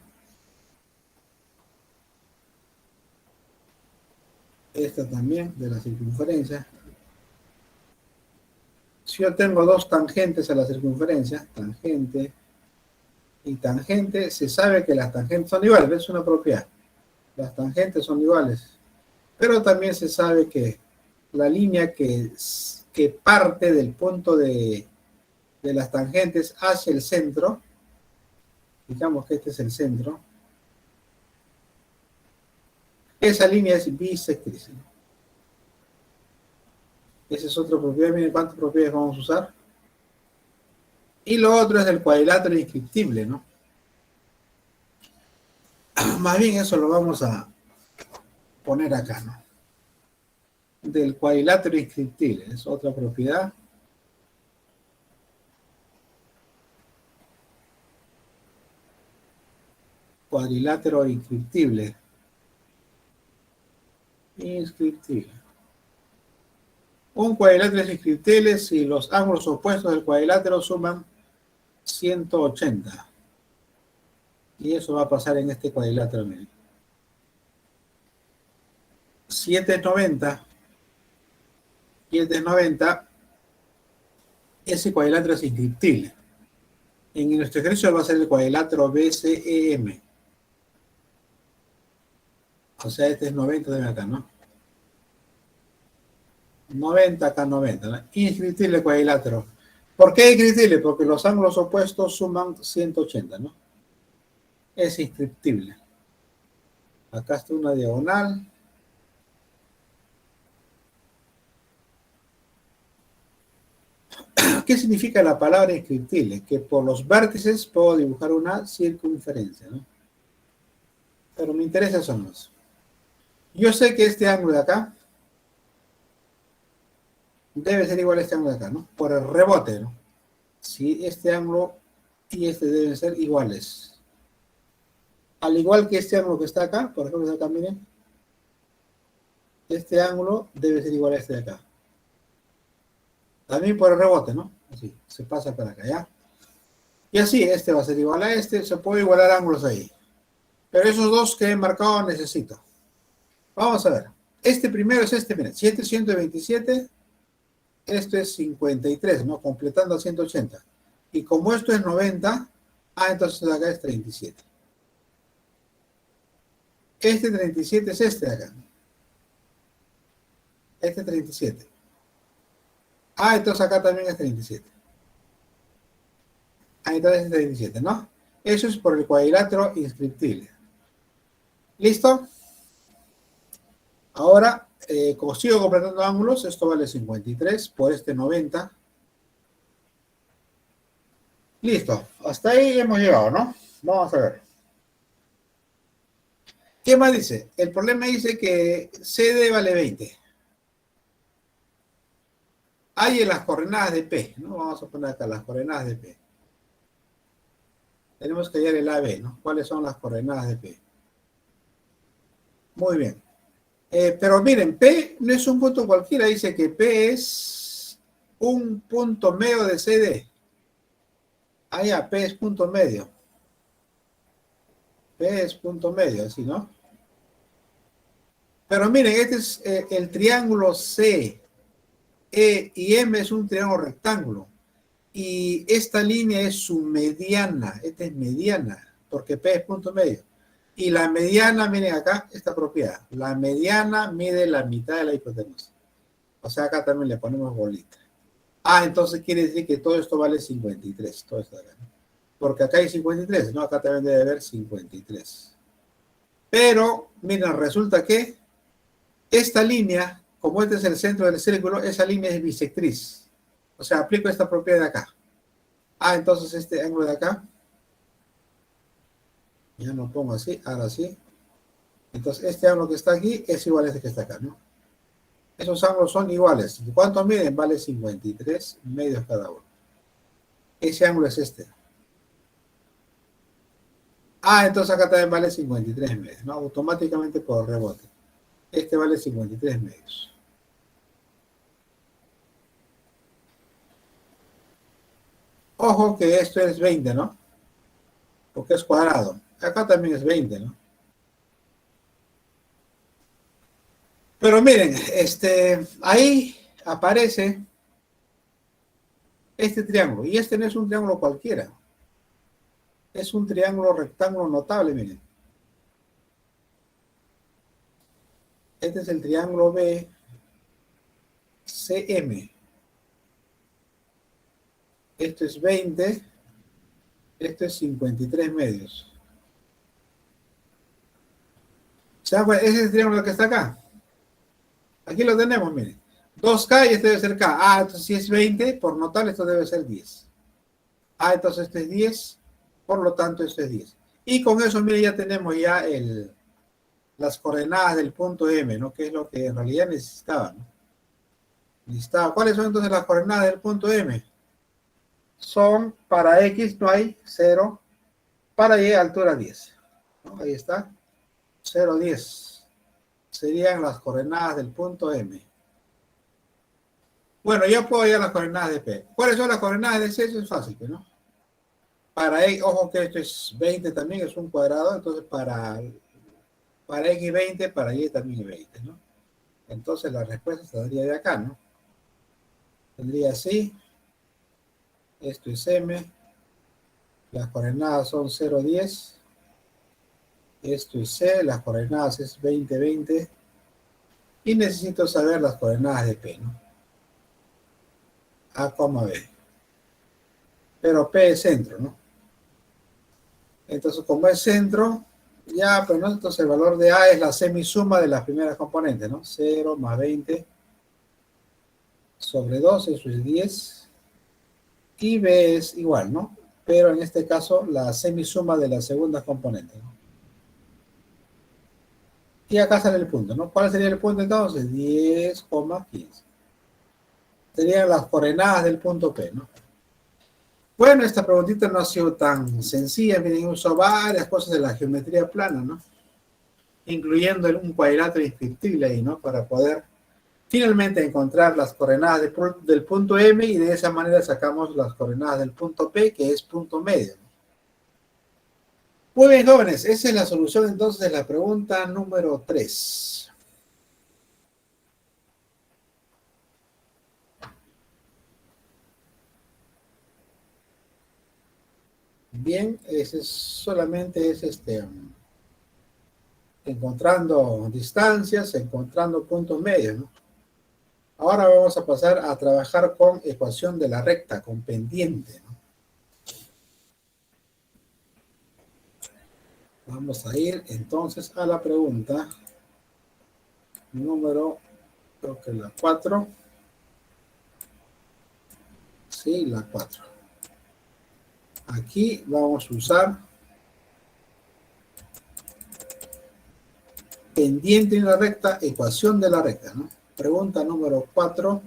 Esta también, de la circunferencia. Si yo tengo dos tangentes a la circunferencia, tangente y tangente, se sabe que las tangentes son iguales, es una propiedad. Las tangentes son iguales. Pero también se sabe que la línea que parte del punto de las tangentes hacia el centro, digamos que este es el centro, esa línea es bisectriz. Esa es otra propiedad. Miren cuántas propiedades vamos a usar. Y lo otro es el cuadrilátero inscriptible, ¿no? Más bien eso lo vamos a poner acá, ¿no? Del cuadrilátero inscriptible. Es otra propiedad. Cuadrilátero inscriptible. Inscriptible. Un cuadrilátero es inscriptible si los ángulos opuestos del cuadrilátero suman 180. Y eso va a pasar en este cuadrilátero. Miren. 790. 790. Ese cuadrilátero es inscriptible. En nuestro ejercicio va a ser el cuadrilátero BCEM. O sea, este es 90 de acá, ¿no? 90 acá, 90, ¿no? Inscriptible cuadrilátero. ¿Por qué inscriptible? Porque los ángulos opuestos suman 180, ¿no? Es inscriptible. Acá está una diagonal. ¿Qué significa la palabra inscriptible? Que por los vértices puedo dibujar una circunferencia, ¿no? Pero me interesa eso más. Yo sé que este ángulo de acá debe ser igual a este ángulo de acá, ¿no? Por el rebote, ¿no? Si este ángulo y este deben ser iguales. Al igual que este ángulo que está acá, por ejemplo, acá, miren. Este ángulo debe ser igual a este de acá. También por el rebote, ¿no? Así, se pasa para acá, ¿ya? Y así, este va a ser igual a este. Se puede igualar ángulos ahí. Pero esos dos que he marcado necesito. Vamos a ver. Este primero es este, miren. 727. Esto es 53, ¿no? Completando 180. Y como esto es 90, entonces acá es 37. Este 37 es este de acá. Este 37. Entonces acá también es 37. Entonces es 37, ¿no? Eso es por el cuadrilátero inscriptible. ¿Listo? Ahora, como sigo completando ángulos, esto vale 53 por este 90. Listo. Hasta ahí hemos llegado, ¿no? Vamos a ver. ¿Qué más dice? El problema dice que CD vale 20. Hay en las coordenadas de P, ¿no? Vamos a poner acá las coordenadas de P. Tenemos que hallar el AB, ¿no? ¿Cuáles son las coordenadas de P? Muy bien. Pero miren, P no es un punto cualquiera. Dice que P es un punto medio de CD. P es punto medio. P es punto medio, así, ¿no? Pero miren, este es el triángulo C, E y M es un triángulo rectángulo. Y esta línea es su mediana. Esta es mediana, porque P es punto medio. Y la mediana, miren acá, esta propiedad. La mediana mide la mitad de la hipotenusa. O sea, acá también le ponemos bolita. Entonces quiere decir que todo esto vale 53. Todo esto de acá, ¿no? Porque acá hay 53, ¿no? Acá también debe haber 53. Pero, miren, resulta que esta línea, como este es el centro del círculo, esa línea es bisectriz. O sea, aplico esta propiedad de acá. Entonces este ángulo de acá, ya no pongo así, ahora sí. Entonces este ángulo que está aquí es igual a este que está acá, ¿no? Esos ángulos son iguales. ¿Cuánto miden? Vale 53 medios cada uno. Ese ángulo es este. Entonces acá también vale 53 medios, ¿no? Automáticamente por rebote. Este vale 53 medios. Ojo que esto es 20, ¿no? Porque es cuadrado. Acá también es 20, ¿no? Pero miren, ahí aparece este triángulo. Y este no es un triángulo cualquiera. Es un triángulo rectángulo notable, miren. Este es el triángulo BCM. Esto es 20. Esto es 53 medios. ¿Se dan cuenta? Ese es el triángulo que está acá. Aquí lo tenemos, miren. 2K y este debe ser K. Ah, entonces si es 20, por notable esto debe ser 10. Ah, entonces este es 10, por lo tanto esto es 10. Y con eso, mire, ya tenemos ya las coordenadas del punto M, ¿no? Que es lo que en realidad necesitaba, ¿no? Necesitaba. ¿Cuáles son entonces las coordenadas del punto M? Son para X no hay 0, para Y altura 10. ¿No? Ahí está. 0, 10. Serían las coordenadas del punto M. Bueno, ya puedo hallar las coordenadas de P. ¿Cuáles son las coordenadas de C? Eso es fácil, ¿no? Para X, ojo que esto es 20 también, es un cuadrado, entonces para X 20, para Y también es 20, ¿no? Entonces la respuesta saldría de acá, ¿no? Tendría así, esto es M, las coordenadas son 0, 10, esto es C, las coordenadas es 20, 20, y necesito saber las coordenadas de P, ¿no? A, B. Pero P es centro, ¿no? Entonces, como es centro, ya, pues, ¿no? Entonces el valor de A es la semisuma de las primeras componentes, ¿no? 0 más 20 sobre 2, eso es 10. Y B es igual, ¿no? Pero en este caso, la semisuma de las segundas componentes, ¿no? Y acá sale el punto, ¿no? ¿Cuál sería el punto entonces? 10,15. Serían las coordenadas del punto P, ¿no? Bueno, esta preguntita no ha sido tan sencilla, miren, uso varias cosas de la geometría plana, ¿no? Incluyendo un cuadrilátero inscriptible ahí, ¿no? Para poder finalmente encontrar las coordenadas del punto M y de esa manera sacamos las coordenadas del punto P, que es punto medio. Muy bien, jóvenes, esa es la solución entonces de la pregunta número 3. Bien, ese solamente es encontrando distancias, encontrando puntos medios, ¿no? Ahora vamos a pasar a trabajar con ecuación de la recta, con pendiente, ¿no? Vamos a ir entonces a la pregunta número, creo que la 4. Sí, la 4. Aquí vamos a usar pendiente en la recta, ecuación de la recta, ¿no? Pregunta número 4.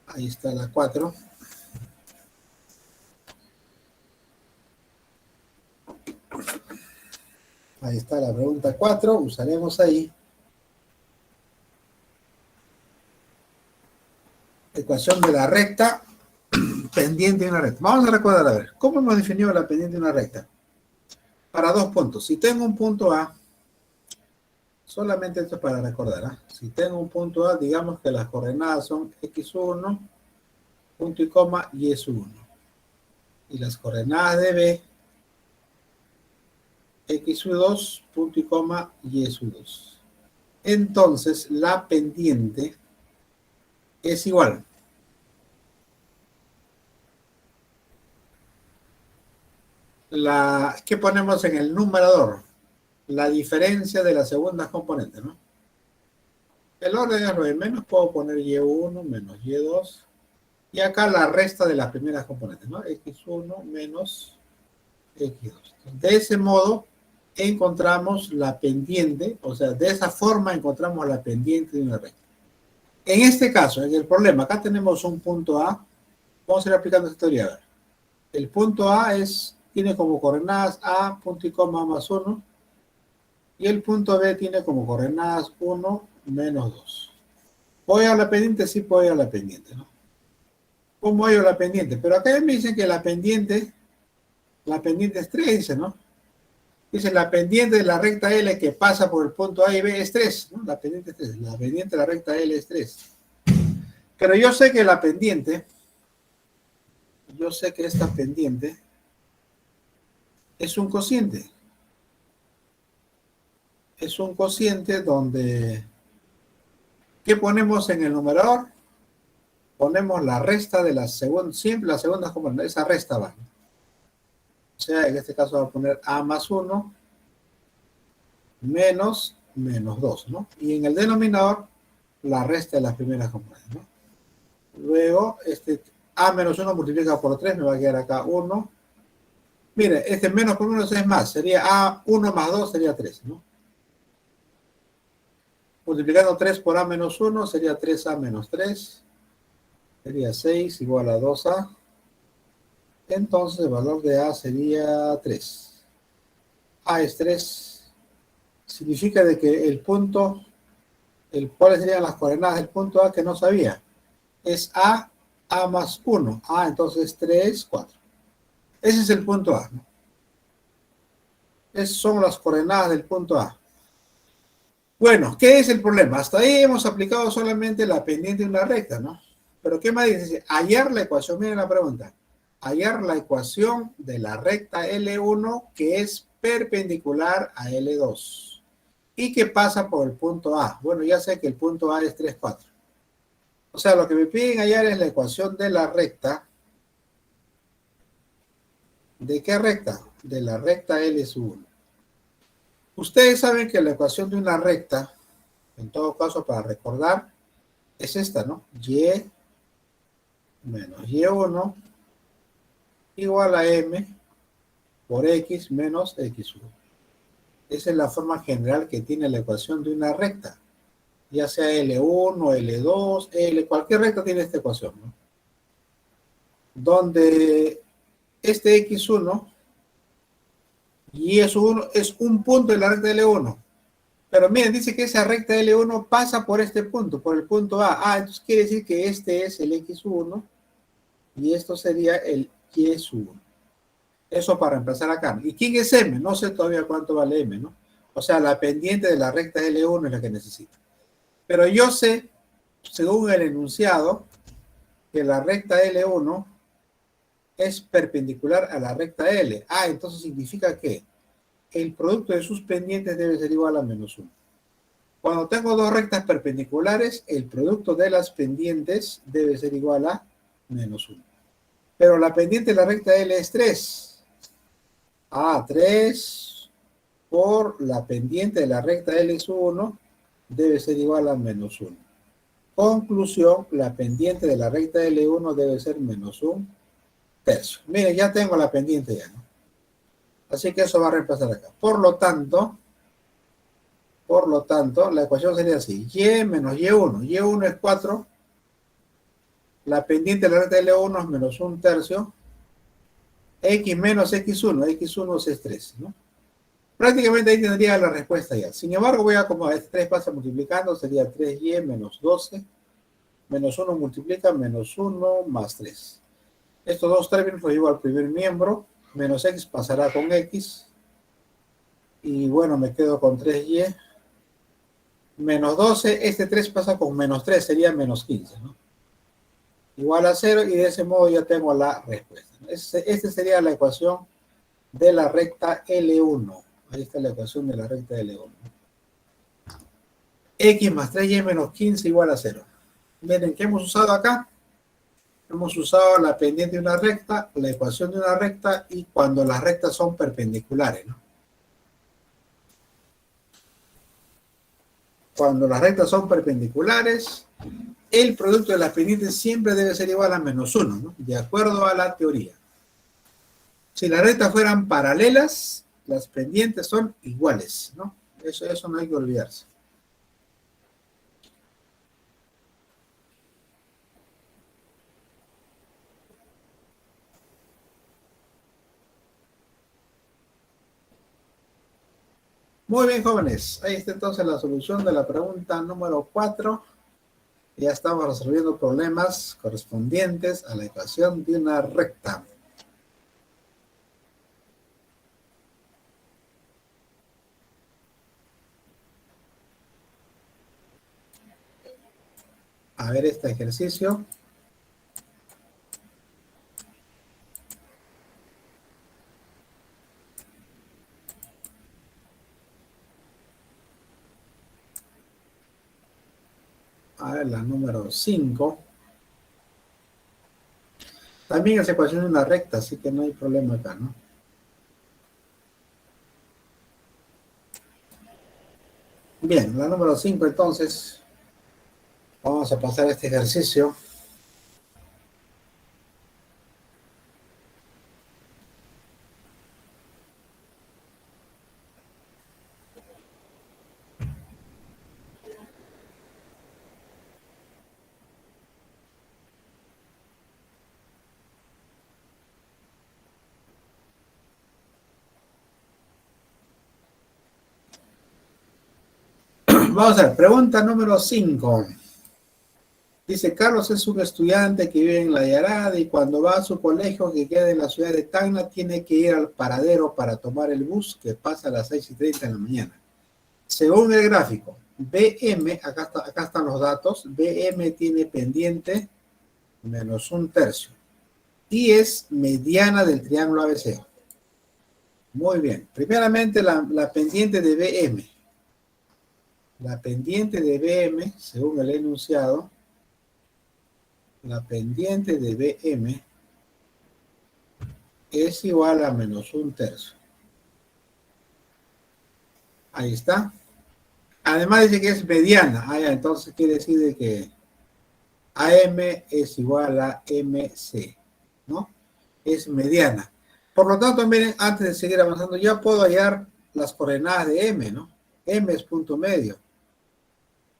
Ahí está la 4. Ahí está la pregunta 4. Usaremos ahí ecuación de la recta, pendiente en una recta. Vamos a recordar, a ver, ¿cómo hemos definido la pendiente en una recta? Para dos puntos. Si tengo un punto A, solamente esto es para recordar, ¿eh? Si tengo un punto A, digamos que las coordenadas son x1, punto y coma, y es 1. Y las coordenadas de B, x2, punto y coma, y es 2. Entonces, la pendiente es igual. ¿Qué ponemos en el numerador? La diferencia de las segundas componentes, ¿no? El orden es lo de menos, puedo poner y1 menos y2. Y acá la resta de las primeras componentes, ¿no? x1 menos x2. De ese modo, encontramos la pendiente, o sea, de esa forma encontramos la pendiente de una recta. En este caso, en el problema, acá tenemos un punto A. Vamos a ir aplicando esta teoría. A ver. El punto A tiene como coordenadas A, punto y coma, más 1. Y el punto B tiene como coordenadas 1, menos 2. ¿Voy a la pendiente? Sí, voy a la pendiente, ¿no? ¿Cómo hallo la pendiente? Pero acá me dicen que la pendiente es 3, dice, ¿no? Dice, la pendiente de la recta L que pasa por el punto A y B es 3, ¿no? La pendiente es 3. La pendiente de la recta L es 3. Pero yo sé que esta pendiente es un cociente. Es un cociente donde, ¿qué ponemos en el numerador? Ponemos la resta de siempre las segundas componentes, esa resta va. O sea, en este caso voy a poner A más 1 menos menos 2, ¿no? Y en el denominador, la resta de las primeras componentes, ¿no? Luego, A menos 1 multiplicado por 3 me va a quedar acá 1. Mire, menos por menos es más. Sería A, 1 más 2 sería 3, ¿no? Multiplicando 3 por A menos 1 sería 3A menos 3. Sería 6 igual a 2A. Entonces el valor de A sería 3. A es 3. Significa de que el punto, ¿cuáles serían las coordenadas del punto A que no sabía? Es A más 1. Entonces 3, 4. Ese es el punto A, ¿no? Esas son las coordenadas del punto A. Bueno, ¿qué es el problema? Hasta ahí hemos aplicado solamente la pendiente de una recta, ¿no? Pero ¿qué más dice? Hallar la ecuación, miren la pregunta. Hallar la ecuación de la recta L1 que es perpendicular a L2 y que pasa por el punto A. Bueno, ya sé que el punto A es 3, 4. O sea, lo que me piden hallar es la ecuación de la recta. ¿De qué recta? De la recta L1. Ustedes saben que la ecuación de una recta, en todo caso para recordar, es esta, ¿no? Y menos Y1 igual a M por X menos X1. Esa es la forma general que tiene la ecuación de una recta. Ya sea L1, L2, L, cualquier recta tiene esta ecuación, ¿no? Donde este X1 y S1 es un punto de la recta L1. Pero miren, dice que esa recta L1 pasa por este punto, por el punto A. Entonces quiere decir que este es el X1 y esto sería el Y1. Eso para empezar acá. ¿Y quién es M? No sé todavía cuánto vale M, ¿no? O sea, la pendiente de la recta L1 es la que necesito. Pero yo sé, según el enunciado, que la recta L1 es perpendicular a la recta L. Entonces significa que el producto de sus pendientes debe ser igual a menos 1. Cuando tengo dos rectas perpendiculares, el producto de las pendientes debe ser igual a menos 1. Pero la pendiente de la recta L es 3. 3 por la pendiente de la recta L1 debe ser igual a menos 1. Conclusión, la pendiente de la recta L1 debe ser menos 1 tercio. Miren, ya tengo la pendiente ya, ¿no? Así que eso va a reemplazar acá. Por lo tanto, la ecuación sería así. Y menos Y1. Y1 es 4. La pendiente de la recta L1 es menos 1 tercio. X menos X1. X1 es 3, ¿no? Prácticamente ahí tendría la respuesta ya. Sin embargo, voy a como este 3 pasa multiplicando, sería 3y menos 12. Menos 1 multiplica menos 1 más 3. Estos dos términos los llevo al primer miembro. Menos x pasará con x. Y bueno, me quedo con 3y. Menos 12, este 3 pasa con menos 3, sería menos 15, ¿no? Igual a 0 y de ese modo ya tengo la respuesta. Esta sería la ecuación de la recta L1. Ahí está la ecuación de la recta L1. X más 3y menos 15 igual a 0. Miren, ¿qué hemos usado acá? Hemos usado la pendiente de una recta, la ecuación de una recta y cuando las rectas son perpendiculares, ¿no? Cuando las rectas son perpendiculares, el producto de las pendientes siempre debe ser igual a menos 1, ¿no? De acuerdo a la teoría. Si las rectas fueran paralelas, las pendientes son iguales, ¿no? Eso no hay que olvidarse. Muy bien, jóvenes. Ahí está entonces la solución de la pregunta número 4. Ya estamos resolviendo problemas correspondientes a la ecuación de una recta. A ver este ejercicio. A ver, la número 5. También es ecuación de una recta, así que no hay problema acá, ¿no? Bien, la número 5 entonces. Vamos a pasar a este ejercicio. Vamos a ver, pregunta número 5. Dice, Carlos es un estudiante que vive en La Yarada y cuando va a su colegio que queda en la ciudad de Tacna tiene que ir al paradero para tomar el bus que pasa a las 6:30 de la mañana. Según el gráfico, BM, acá están los datos, BM tiene pendiente menos un tercio y es mediana del triángulo ABC. Muy bien, primeramente la pendiente de BM. La pendiente de BM, según el enunciado, la pendiente de BM es igual a menos un tercio. Ahí está. Además dice que es mediana. Ah, ya, entonces quiere decir de que AM es igual a MC, ¿no? Es mediana. Por lo tanto, miren, antes de seguir avanzando, ya puedo hallar las coordenadas de M, ¿no? M es punto medio.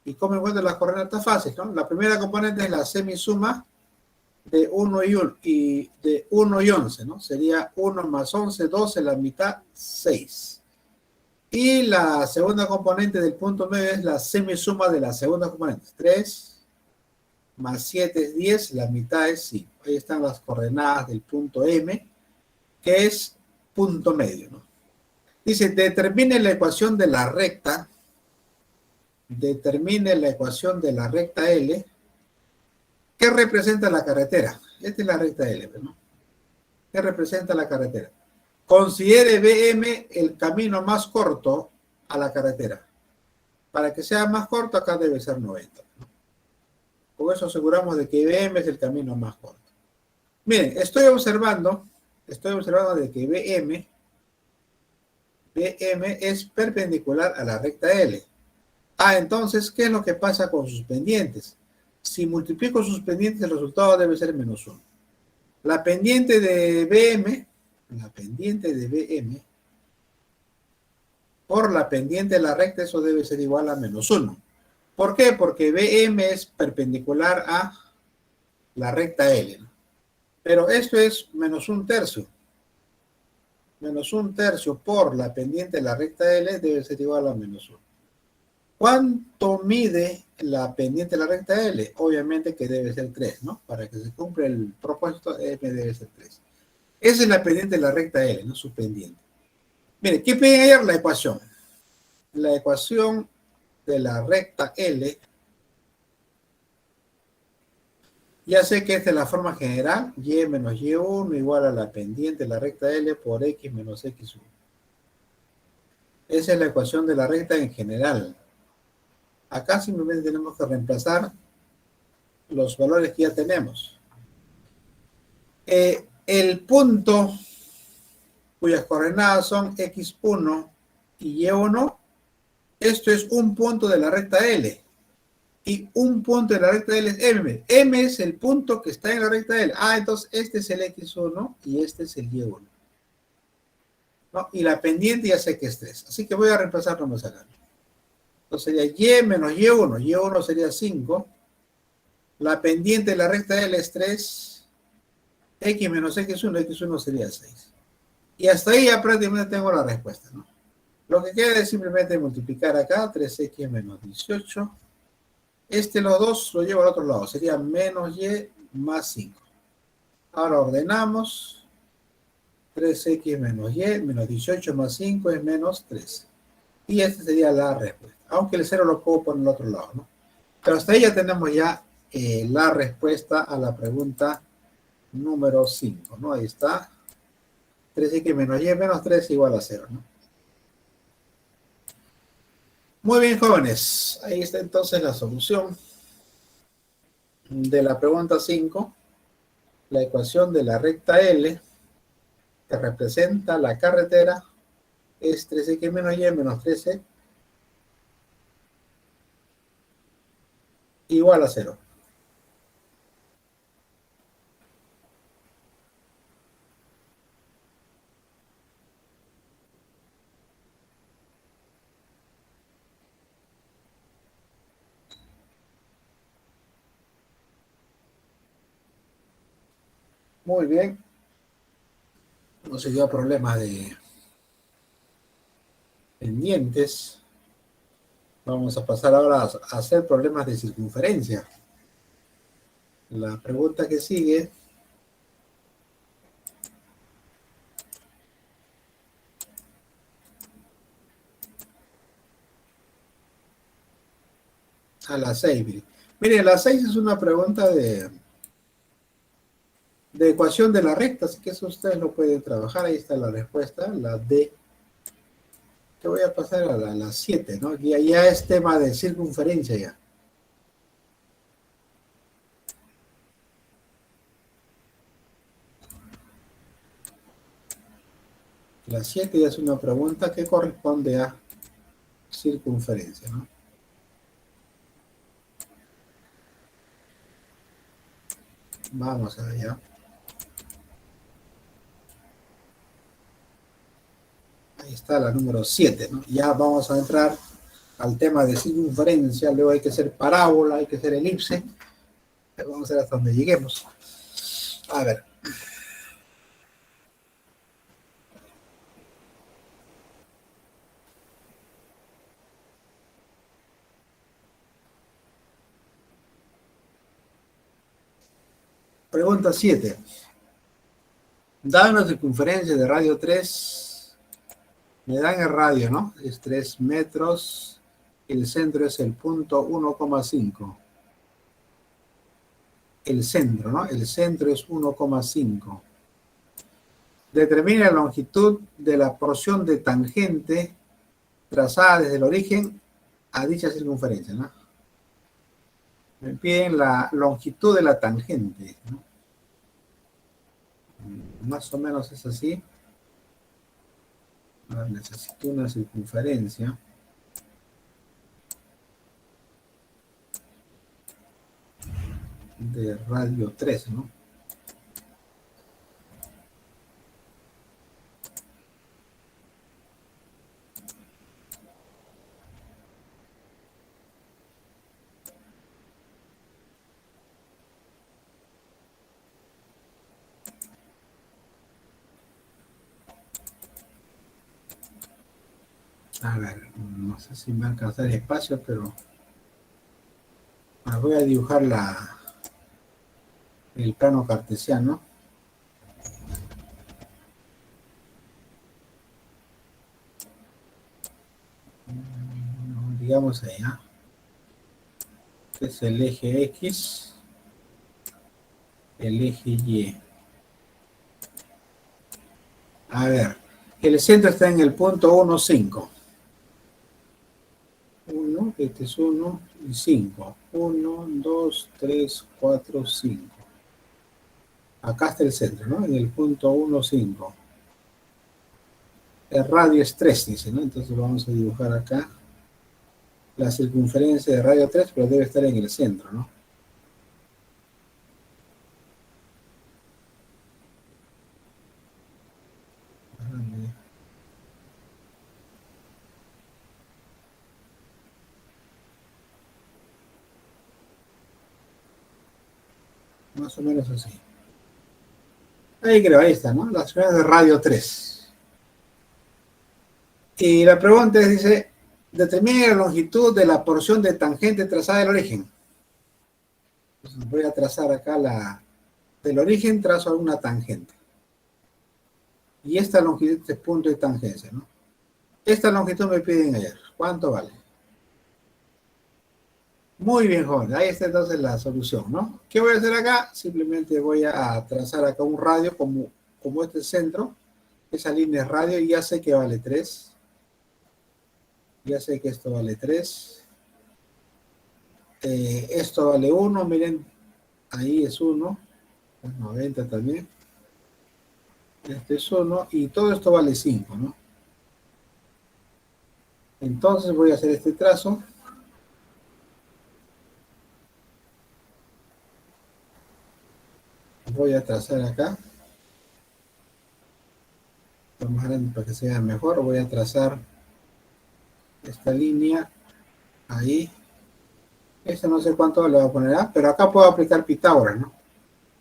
¿Y cómo encuentro las coordenadas? Está fácil, ¿no? La primera componente es la semisuma de 1 y de 1 y 11, ¿no? Sería 1 más 11, 12, la mitad, 6. Y la segunda componente del punto medio es la semisuma de la segunda componente. 3 más 7 es 10, la mitad es 5. Ahí están las coordenadas del punto M, que es punto medio, ¿no? Dice, determine la ecuación de la recta. Determine la ecuación de la recta L. ¿Qué representa la carretera? Esta es la recta L, ¿no? ¿Qué representa la carretera? Considere BM el camino más corto a la carretera. Para que sea más corto, acá debe ser 90. ¿No? Con eso aseguramos de que BM es el camino más corto. Miren, estoy observando de que BM es perpendicular a la recta L. Ah, entonces, ¿qué es lo que pasa con sus pendientes? Si multiplico sus pendientes, el resultado debe ser menos 1. La pendiente de BM por la pendiente de la recta, eso debe ser igual a menos 1. ¿Por qué? Porque BM es perpendicular a la recta L, ¿no? Pero esto es menos un tercio. Menos un tercio por la pendiente de la recta L debe ser igual a menos 1. ¿Cuánto mide la pendiente de la recta L? Obviamente que debe ser 3, ¿no? Para que se cumpla el propósito, M debe ser 3. Esa es la pendiente de la recta L, no su pendiente. Mire, ¿qué puede hallar la ecuación? La ecuación de la recta L, ya sé que esta es la forma general, y menos y1 igual a la pendiente de la recta L por x menos x1. Esa es la ecuación de la recta en general. Acá simplemente tenemos que reemplazar los valores que ya tenemos. El punto cuyas coordenadas son x1 y y1, esto es un punto de la recta L. Y un punto de la recta L es M. M es el punto que está en la recta L. Ah, entonces este es el x1 y este es el y1. ¿No? Y la pendiente ya sé que es 3. Así que voy a reemplazar nomás acá. Entonces sería y menos y1. Y1 sería 5. La pendiente de la recta L es 3. X menos x1. X1 sería 6. Y hasta ahí ya prácticamente tengo la respuesta, ¿no? Lo que queda es simplemente multiplicar acá. 3x menos 18. Los dos lo llevo al otro lado. Sería menos y más 5. Ahora ordenamos. 3x menos y menos 18 más 5 es menos 13. Y esta sería la respuesta. Aunque el 0 lo puedo poner al otro lado, ¿no? Pero hasta ahí ya tenemos ya la respuesta a la pregunta número 5, ¿no? Ahí está. 3x menos y menos 3 igual a 0, ¿no? Muy bien, jóvenes. Ahí está entonces la solución de la pregunta 5. La ecuación de la recta L que representa la carretera es 3x menos y menos 13 igual a 0. Muy bien. No se dio problemas de pendientes. Vamos a pasar ahora a hacer problemas de circunferencia. La pregunta que sigue, a la 6. Miren, la 6 es una pregunta de ecuación de la recta, así que eso ustedes lo pueden trabajar. Ahí está la respuesta, la D. Te voy a pasar a la 7, ¿no? Ya es tema de circunferencia ya. La 7 ya es una pregunta que corresponde a circunferencia, ¿no? Vamos allá. Ahí está la número 7, ¿no? Ya vamos a entrar al tema de circunferencia, luego hay que hacer parábola, hay que hacer elipse. Vamos a ver hasta donde lleguemos. A ver. Pregunta 7. Da una circunferencia de radio 3. Me dan el radio, ¿no? Es 3 metros. El centro es el punto 1,5. El centro, ¿no? El centro es 1,5. Determina la longitud de la porción de tangente trazada desde el origen a dicha circunferencia, ¿no? Me piden la longitud de la tangente, ¿no? Más o menos es así. A ver, necesito una circunferencia de radio 3, ¿no? A ver, no sé si me va a alcanzar el espacio, pero voy a dibujar el plano cartesiano. Digamos allá. Este es el eje X, el eje Y. A ver, el centro está en el punto 1,5. 1, este es 1 y 5. 1, 2, 3, 4, 5. Acá está el centro, ¿no? En el punto 1,5. El radio es 3, dice, ¿no? Entonces vamos a dibujar acá la circunferencia de radio 3, pero debe estar en el centro, ¿no? Más o menos así. Ahí creo, ahí está, ¿no? La circunferencia de radio 3. Y la pregunta es, dice, determine la longitud de la porción de tangente trazada del origen. Entonces voy a trazar acá del origen, trazo una tangente. Y esta longitud es punto de tangencia, ¿no? Esta longitud me piden ayer. ¿Cuánto vale? Muy bien, joven. Ahí está entonces la solución, ¿no? ¿Qué voy a hacer acá? Simplemente voy a trazar acá un radio como este centro. Esa línea es radio y ya sé que vale 3. Ya sé que esto vale 3. Esto vale 1. Miren, ahí es 1. 90 también. Este es 1. Y todo esto vale 5, ¿no? Entonces voy a hacer este trazo. voy a trazar acá. Vamos a ver para que se vea mejor. Voy a trazar esta línea ahí. Este no sé cuánto le voy a poner, pero acá puedo aplicar Pitágoras, ¿no?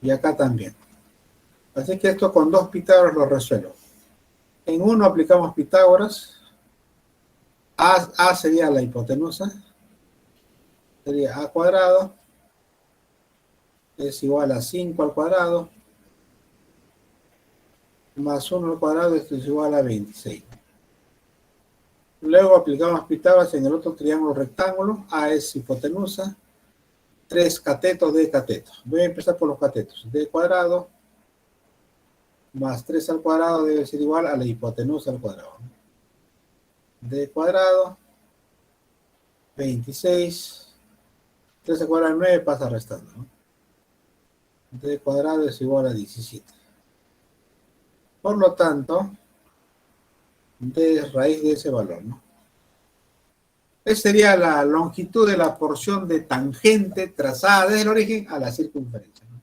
Y acá también. Así que esto con dos Pitágoras lo resuelvo. En uno aplicamos Pitágoras. A sería la hipotenusa. Sería A cuadrado. Es igual a 5 al cuadrado. Más 1 al cuadrado, esto es igual a 26. Luego aplicamos Pitágoras en el otro triángulo rectángulo. A es hipotenusa. 3 catetos de catetos. Voy a empezar por los catetos. D cuadrado más 3 al cuadrado debe ser igual a la hipotenusa al cuadrado. D cuadrado, 26, 3 al cuadrado 9 pasa restando, ¿no? D cuadrado es igual a 17. Por lo tanto, D es raíz de ese valor, ¿no? Esa sería la longitud de la porción de tangente trazada desde el origen a la circunferencia, ¿no?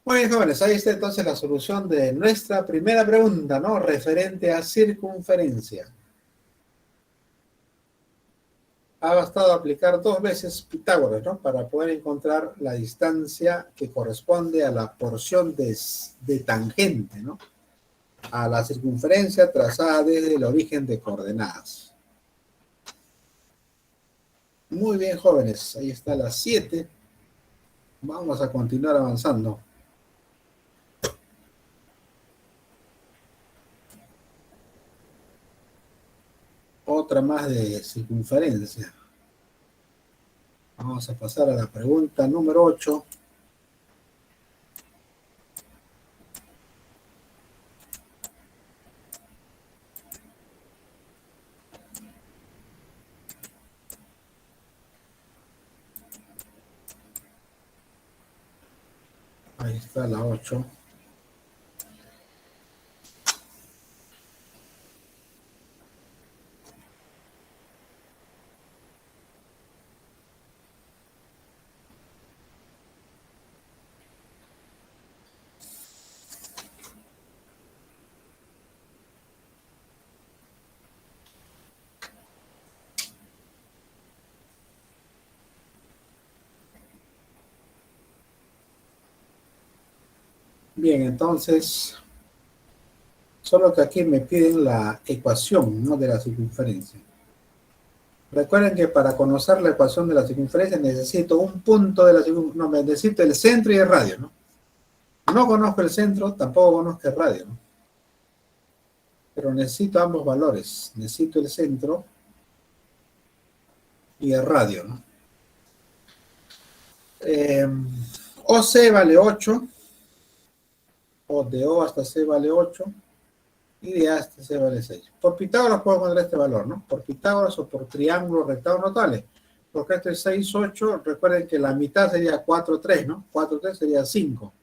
Muy bien, jóvenes, ahí está entonces la solución de nuestra primera pregunta, ¿no? Referente a circunferencia. Ha bastado aplicar 2 veces Pitágoras, ¿no? Para poder encontrar la distancia que corresponde a la porción de tangente, ¿no? A la circunferencia trazada desde el origen de coordenadas. Muy bien, jóvenes, ahí está las 7. Vamos a continuar avanzando. Otra más de circunferencia. Vamos a pasar a la pregunta número 8. Ahí está la 8. Bien, entonces, solo que aquí me piden la ecuación, ¿no? De la circunferencia. Recuerden que para conocer la ecuación de la circunferencia necesito un punto de la circunferencia, no, necesito el centro y el radio, ¿no? No conozco el centro, tampoco conozco el radio, ¿no? Pero necesito ambos valores. Necesito el centro y el radio, ¿no? OC vale 8, o de O hasta C vale 8, y de A hasta C vale 6. Por Pitágoras puedo encontrar este valor, ¿no? Por Pitágoras o por triángulo rectángulo notable. Porque este es 6, 8, recuerden que la mitad sería 4, 3, ¿no? 4, 3 sería 5.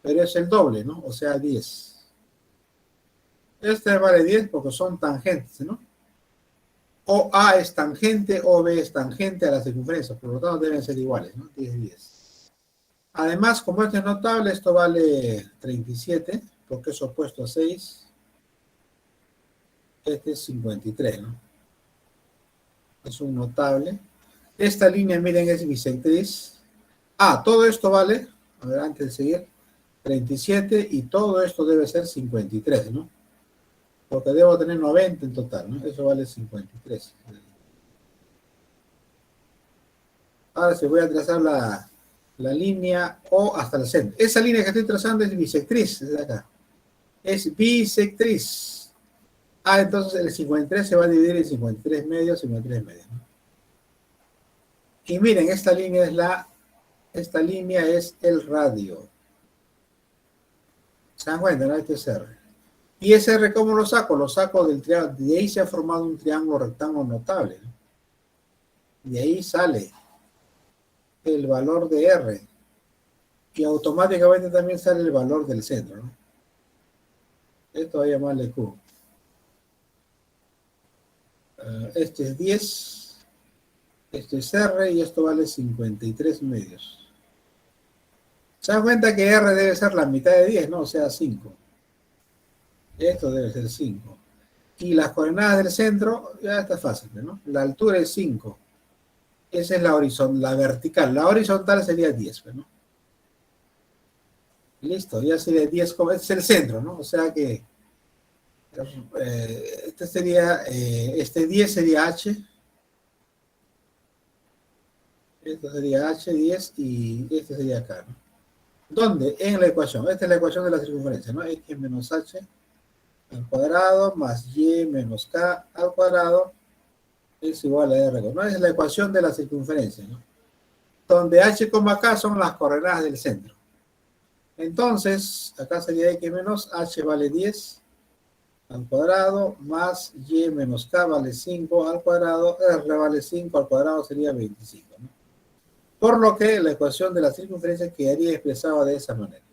Pero es el doble, ¿no? O sea, 10. Este vale 10 porque son tangentes, ¿no? O A es tangente, o B es tangente a la circunferencia, por lo tanto deben ser iguales, ¿no? 10, 10. Además, como este es notable, esto vale 37, porque es opuesto a 6. Este es 53, ¿no? Es un notable. Esta línea, miren, es bisectriz. Todo esto vale, a ver, antes de seguir, 37, y todo esto debe ser 53, ¿no? Porque debo tener 90 en total, ¿no? Eso vale 53. Ahora sí voy a trazar la línea O hasta el centro. Esa línea que estoy trazando es bisectriz, es de acá. Es bisectriz. Entonces el 53 se va a dividir en 53 medios, 53 medios, ¿no? Y miren, esta línea es el radio. ¿Se dan cuenta? ¿No? Este es R. ¿Y ese R cómo lo saco? Lo saco del triángulo. De ahí se ha formado un triángulo rectángulo notable, ¿no? De ahí sale el valor de R. Y automáticamente también sale el valor del centro, ¿no? Esto voy a llamarle Q. Este es 10. Esto es R y esto vale 53 medios. Se dan cuenta que R debe ser la mitad de 10, ¿no? O sea, 5. Esto debe ser 5. Y las coordenadas del centro, ya está fácil, ¿no? La altura es 5. Esa es la vertical. La horizontal sería 10, ¿no? Listo, ya sería 10, este es el centro, ¿no? O sea que este sería, este 10 sería H, esto sería H10 y este sería acá, ¿no? ¿Dónde? En la ecuación. Esta es la ecuación de la circunferencia, ¿no? X menos H al cuadrado más Y menos K al cuadrado es igual a R, ¿no? Es la ecuación de la circunferencia, ¿no? Donde H, K son las coordenadas del centro. Entonces, acá sería X menos H vale 10 al cuadrado más Y menos K vale 5 al cuadrado, R vale 5 al cuadrado sería 25, ¿no? Por lo que la ecuación de la circunferencia quedaría expresada de esa manera.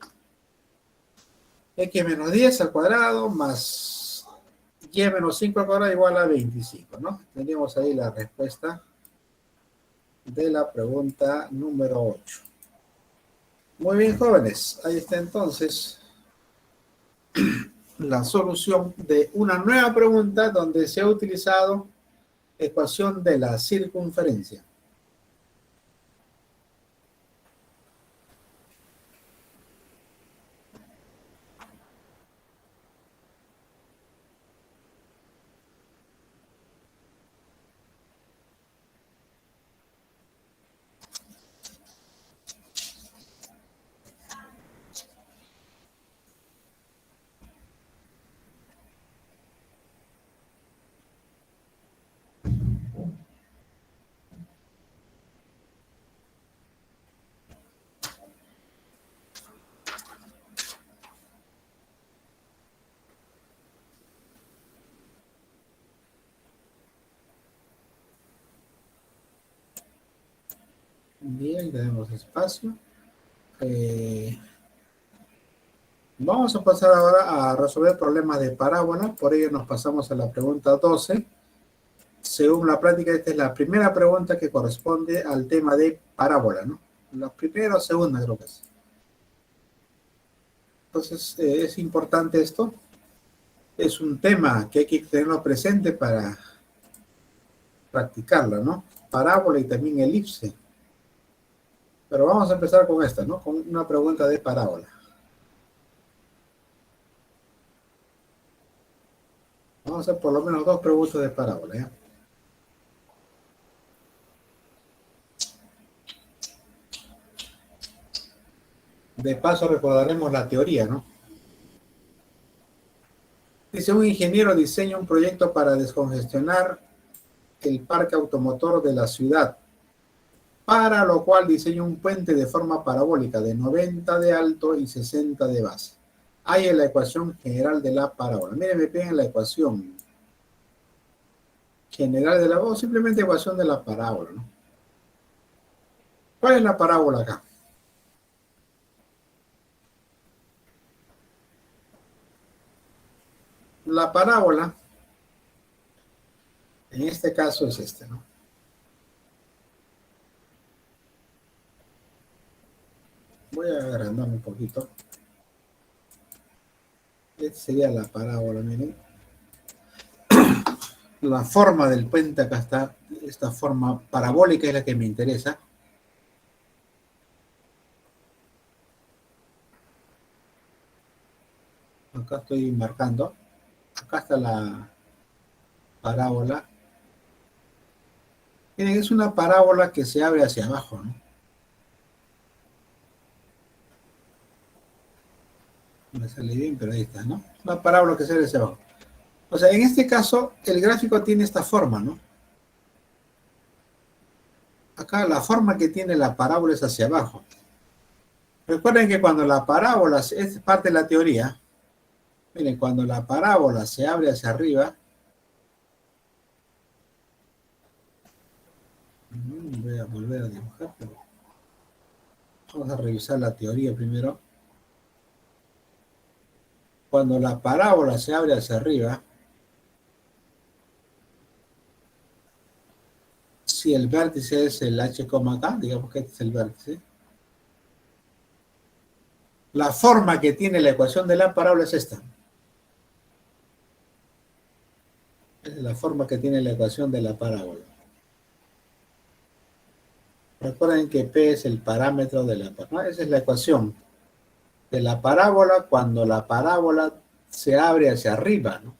X menos 10 al cuadrado más Y menos 5 al cuadrado igual a 25, ¿no? Tenemos ahí la respuesta de la pregunta número 8. Muy bien, jóvenes. Ahí está entonces la solución de una nueva pregunta donde se ha utilizado ecuación de la circunferencia. Bien, tenemos espacio. Vamos a pasar ahora a resolver problemas de parábola. Por ello nos pasamos a la pregunta 12. Según la práctica, esta es la primera pregunta que corresponde al tema de parábola, ¿no? La primera o segunda creo que es. Entonces, es importante esto. Es un tema que hay que tenerlo presente para practicarla, ¿no? Parábola y también elipse. Pero vamos a empezar con esta, ¿no? Con una pregunta de parábola. Vamos a hacer por lo menos dos preguntas de parábola, ¿ya? De paso recordaremos la teoría, ¿no? Dice, un ingeniero diseña un proyecto para descongestionar el parque automotor de la ciudad, para lo cual diseña un puente de forma parabólica de 90 de alto y 60 de base. Hay en la ecuación general de la parábola. Miren, me piden la ecuación general de la, o simplemente ecuación de la parábola, ¿no? ¿Cuál es la parábola acá? La parábola, en este caso es este, ¿no? Voy a agrandar un poquito. Esta sería la parábola, miren. La forma del puente acá está, esta forma parabólica es la que me interesa. Acá estoy marcando. Acá está la parábola. Miren, es una parábola que se abre hacia abajo, ¿no? Me sale bien, pero ahí está, ¿no? Una parábola que se abre hacia abajo. O sea, en este caso, el gráfico tiene esta forma, ¿no? Acá la forma que tiene la parábola es hacia abajo. Recuerden que cuando la parábola, es parte de la teoría, miren, cuando la parábola se abre hacia arriba, voy a volver a dibujar, pero vamos a revisar la teoría primero. Cuando la parábola se abre hacia arriba, si el vértice es el h, k, digamos que este es el vértice, La forma que tiene la ecuación de la parábola es esta. Esa es la forma que tiene la ecuación de la parábola. Recuerden que P es el parámetro de la parábola. Esa es la ecuación de la parábola cuando la parábola se abre hacia arriba, ¿no?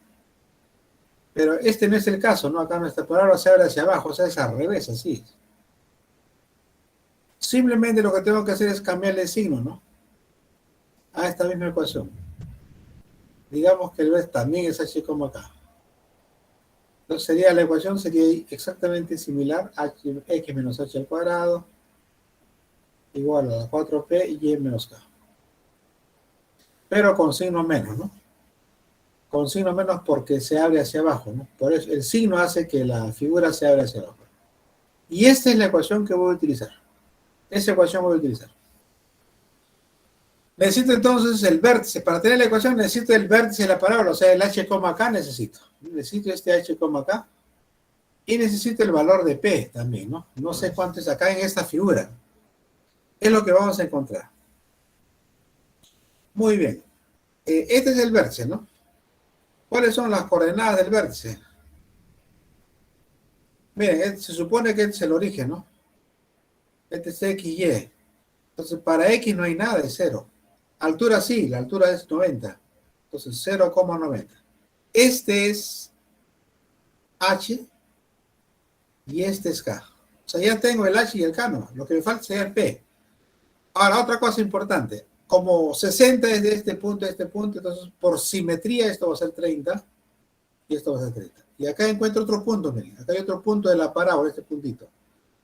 Pero este no es el caso, ¿no? Acá nuestra parábola se abre hacia abajo, o sea, es al revés, así. Simplemente lo que tengo que hacer es cambiarle el signo, ¿no? A esta misma ecuación. Digamos que el B también es H como acá. Entonces sería la ecuación sería exactamente similar a x menos h al cuadrado igual a 4p y y menos k. Pero con signo menos, ¿no? Con signo menos porque se abre hacia abajo, ¿no? Por eso el signo hace que la figura se abra hacia abajo. Y esta es la ecuación que voy a utilizar. Esa ecuación voy a utilizar. Necesito entonces el vértice. Para tener la ecuación necesito el vértice de la parábola, o sea, el h, acá necesito. Necesito este h, acá. Y necesito el valor de P también, ¿no? No sé cuánto es acá en esta figura. Es lo que vamos a encontrar. Muy bien. Este es el vértice, ¿no? ¿Cuáles son las coordenadas del vértice? Miren, se supone que este es el origen, ¿no? Este es x, y. Entonces, para x no hay nada de 0. Altura sí, la altura es 90. Entonces, 0,90. Este es h y este es k. O sea, ya tengo el h y el k, ¿no? Lo que me falta sería el p. Ahora, otra cosa importante. Como 60 es de este punto a este punto, entonces por simetría esto va a ser 30 y esto va a ser 30. Y acá encuentro otro punto, miren. Acá hay otro punto de la parábola, este puntito.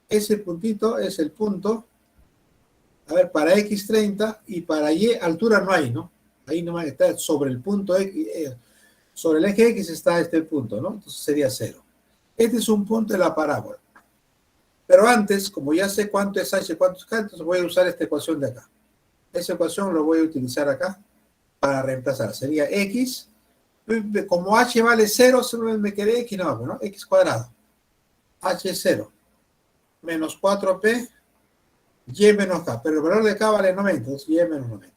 Ese puntito es el punto, a ver, para x 30 y para y altura no hay, ¿no? Ahí nomás está sobre el punto x, sobre el eje x está este punto, ¿no? Entonces sería 0. Este es un punto de la parábola. Pero antes, como ya sé cuánto es h, cuánto es k, entonces voy a usar esta ecuación de acá. Esa ecuación lo voy a utilizar acá para reemplazar. Sería x, como h vale 0, solo me quedé x, no, x cuadrado. H es 0. Menos 4p, y menos k. Pero el valor de k vale 90, entonces y menos 90.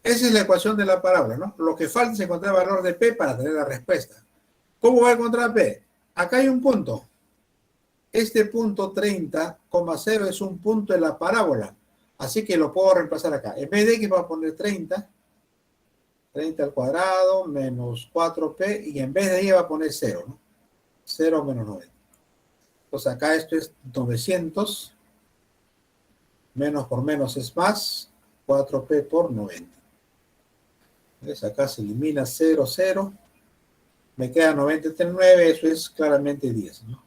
Esa es la ecuación de la parábola, ¿no? Lo que falta es encontrar el valor de p para tener la respuesta. ¿Cómo voy a encontrar p? Acá hay un punto. Este punto 30,0 es un punto de la parábola. Así que lo puedo reemplazar acá. En vez de x voy a poner 30 al cuadrado menos 4p y en vez de y va a poner 0, ¿no? 0 menos 90. Entonces acá esto es 900, menos por menos es más, 4p por 90. ¿Ves? Acá se elimina 0, 0, me queda 90 entre 9, eso es claramente 10, ¿no?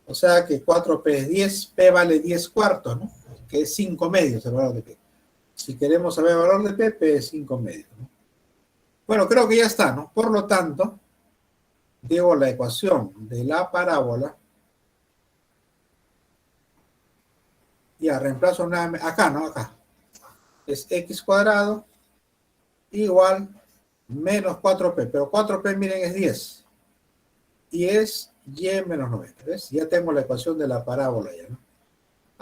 O sea que 4p es 10, p vale 10 cuartos, ¿no? Que es 5 medios el valor de p. Si queremos saber el valor de p, p es 5 medios, ¿no? Bueno, creo que ya está, ¿no? Por lo tanto, digo la ecuación de la parábola. Ya, reemplazo nuevamente, acá, ¿no? Acá. Es x cuadrado igual menos 4p. Pero 4p, miren, es 10. Y es y menos 90. ¿Ves? Ya tengo la ecuación de la parábola ya, ¿no?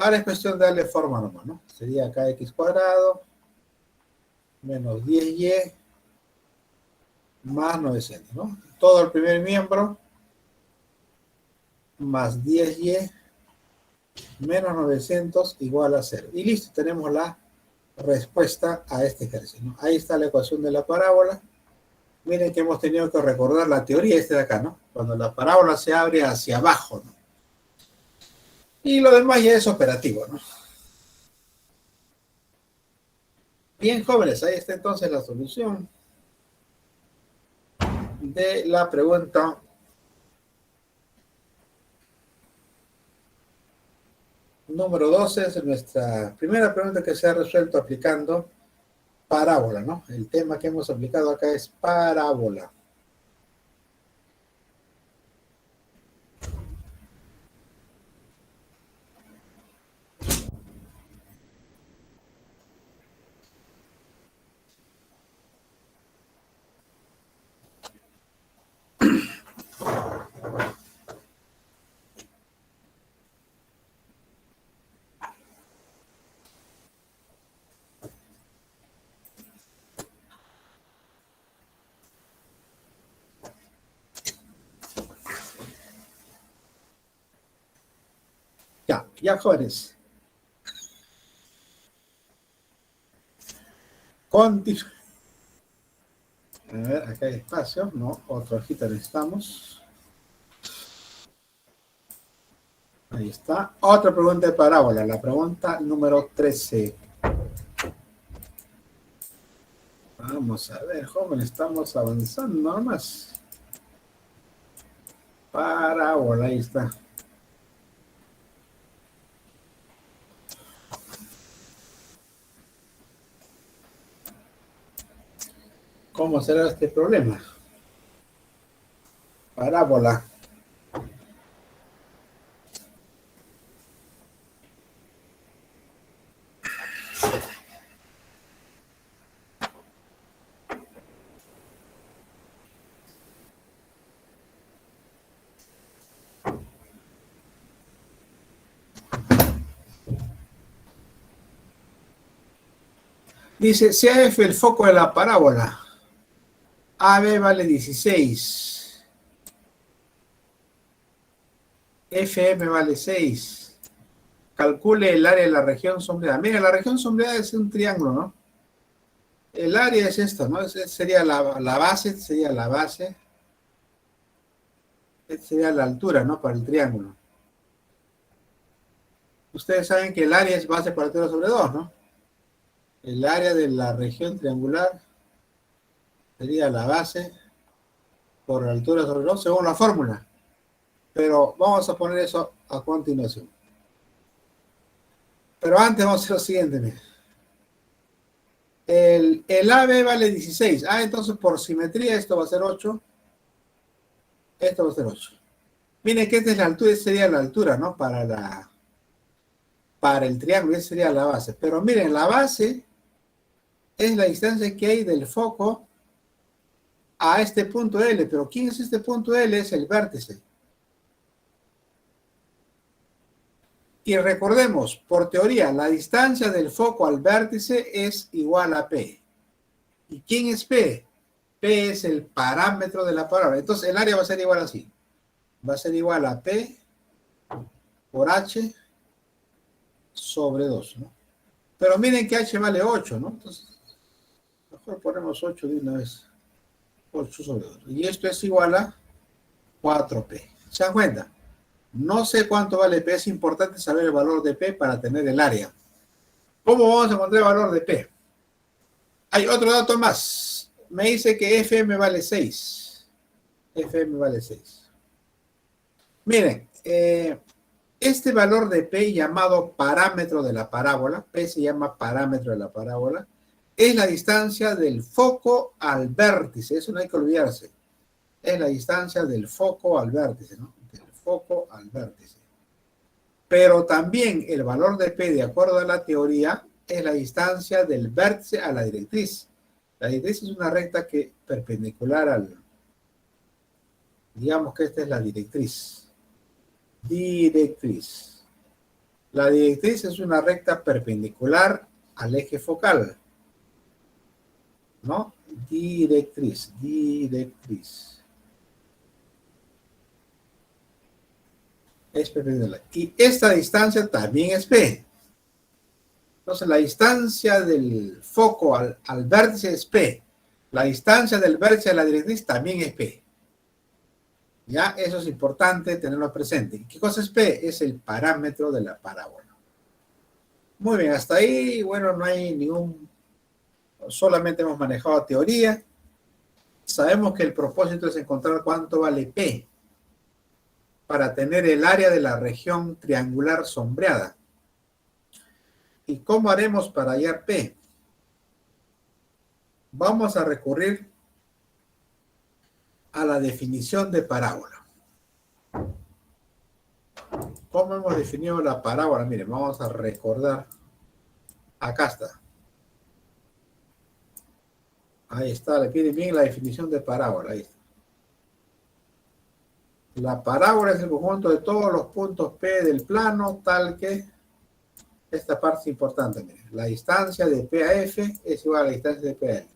Ahora es cuestión de darle forma nomás, ¿no? Sería acá x cuadrado menos 10y más 900, ¿no? Todo el primer miembro más 10y menos 900 igual a 0. Y listo, tenemos la respuesta a este ejercicio, ¿no? Ahí está la ecuación de la parábola. Miren que hemos tenido que recordar la teoría esta de acá, ¿no? Cuando la parábola se abre hacia abajo, ¿no? Y lo demás ya es operativo, ¿no? Bien, jóvenes, ahí está entonces la solución de la pregunta número 12. Es nuestra primera pregunta que se ha resuelto aplicando parábola, ¿no? El tema que hemos aplicado acá es parábola. Ya jóvenes. Continúa. A ver, acá hay espacio, ¿no? Otra hojita necesitamos. Ahí está. Otra pregunta de parábola, la pregunta número 13. Vamos a ver, joven, estamos avanzando nomás. Parábola, ahí está. ¿Cómo será este problema? Parábola. Dice, sea F el foco de la parábola. AB vale 16. FM vale 6. Calcule el área de la región sombreada. Mira, la región sombreada es un triángulo, ¿no? El área es esto, ¿no? Sería la base, sería la base. Esta sería la altura, ¿no? Para el triángulo. Ustedes saben que el área es base por altura sobre 2, ¿no? El área de la región triangular sería la base por altura sobre 2, según la fórmula. Pero vamos a poner eso a continuación. Pero antes vamos a hacer lo siguiente, miren. El AB vale 16. Entonces por simetría esto va a ser 8. Esto va a ser 8. Miren que esta es la altura, esta sería la altura, ¿no? Para el triángulo, esa sería la base. Pero miren, la base es la distancia que hay del foco a este punto L. Pero ¿quién es este punto L? Es el vértice. Y recordemos, por teoría, la distancia del foco al vértice es igual a P. ¿Y quién es P? P es el parámetro de la parábola. Entonces el área va a ser igual así. Va a ser igual a P por H sobre 2, ¿no? Pero miren que H vale 8, ¿no? Entonces, mejor ponemos 8 de una vez. 8 sobre 2. Y esto es igual a 4P. ¿Se dan cuenta? No sé cuánto vale P. Es importante saber el valor de P para tener el área. ¿Cómo vamos a encontrar el valor de P? Hay otro dato más. Me dice que FM vale 6. FM vale 6. Miren, este valor de P llamado parámetro de la parábola, P se llama parámetro de la parábola, es la distancia del foco al vértice. Eso no hay que olvidarse. Es la distancia del foco al vértice, ¿no? Del foco al vértice. Pero también el valor de P, de acuerdo a la teoría, es la distancia del vértice a la directriz. La directriz es una recta que perpendicular al... Digamos que esta es la directriz. Directriz. La directriz es una recta perpendicular al eje focal, ¿no? Directriz, directriz. Es perpendicular. Y esta distancia también es P. Entonces la distancia del foco al vértice es P. La distancia del vértice a la directriz también es P. ¿Ya? Eso es importante tenerlo presente. ¿Qué cosa es P? Es el parámetro de la parábola. Muy bien, hasta ahí, bueno, no hay ningún... Solamente hemos manejado teoría. Sabemos que el propósito es encontrar cuánto vale P para tener el área de la región triangular sombreada. ¿Y cómo haremos para hallar P? Vamos a recurrir a la definición de parábola. ¿Cómo hemos definido la parábola? Miren, vamos a recordar. Acá está. Ahí está, le piden bien la definición de parábola. Ahí está. La parábola es el conjunto de todos los puntos P del plano, tal que esta parte es importante. Miren, la distancia de P a F es igual a la distancia de P a L.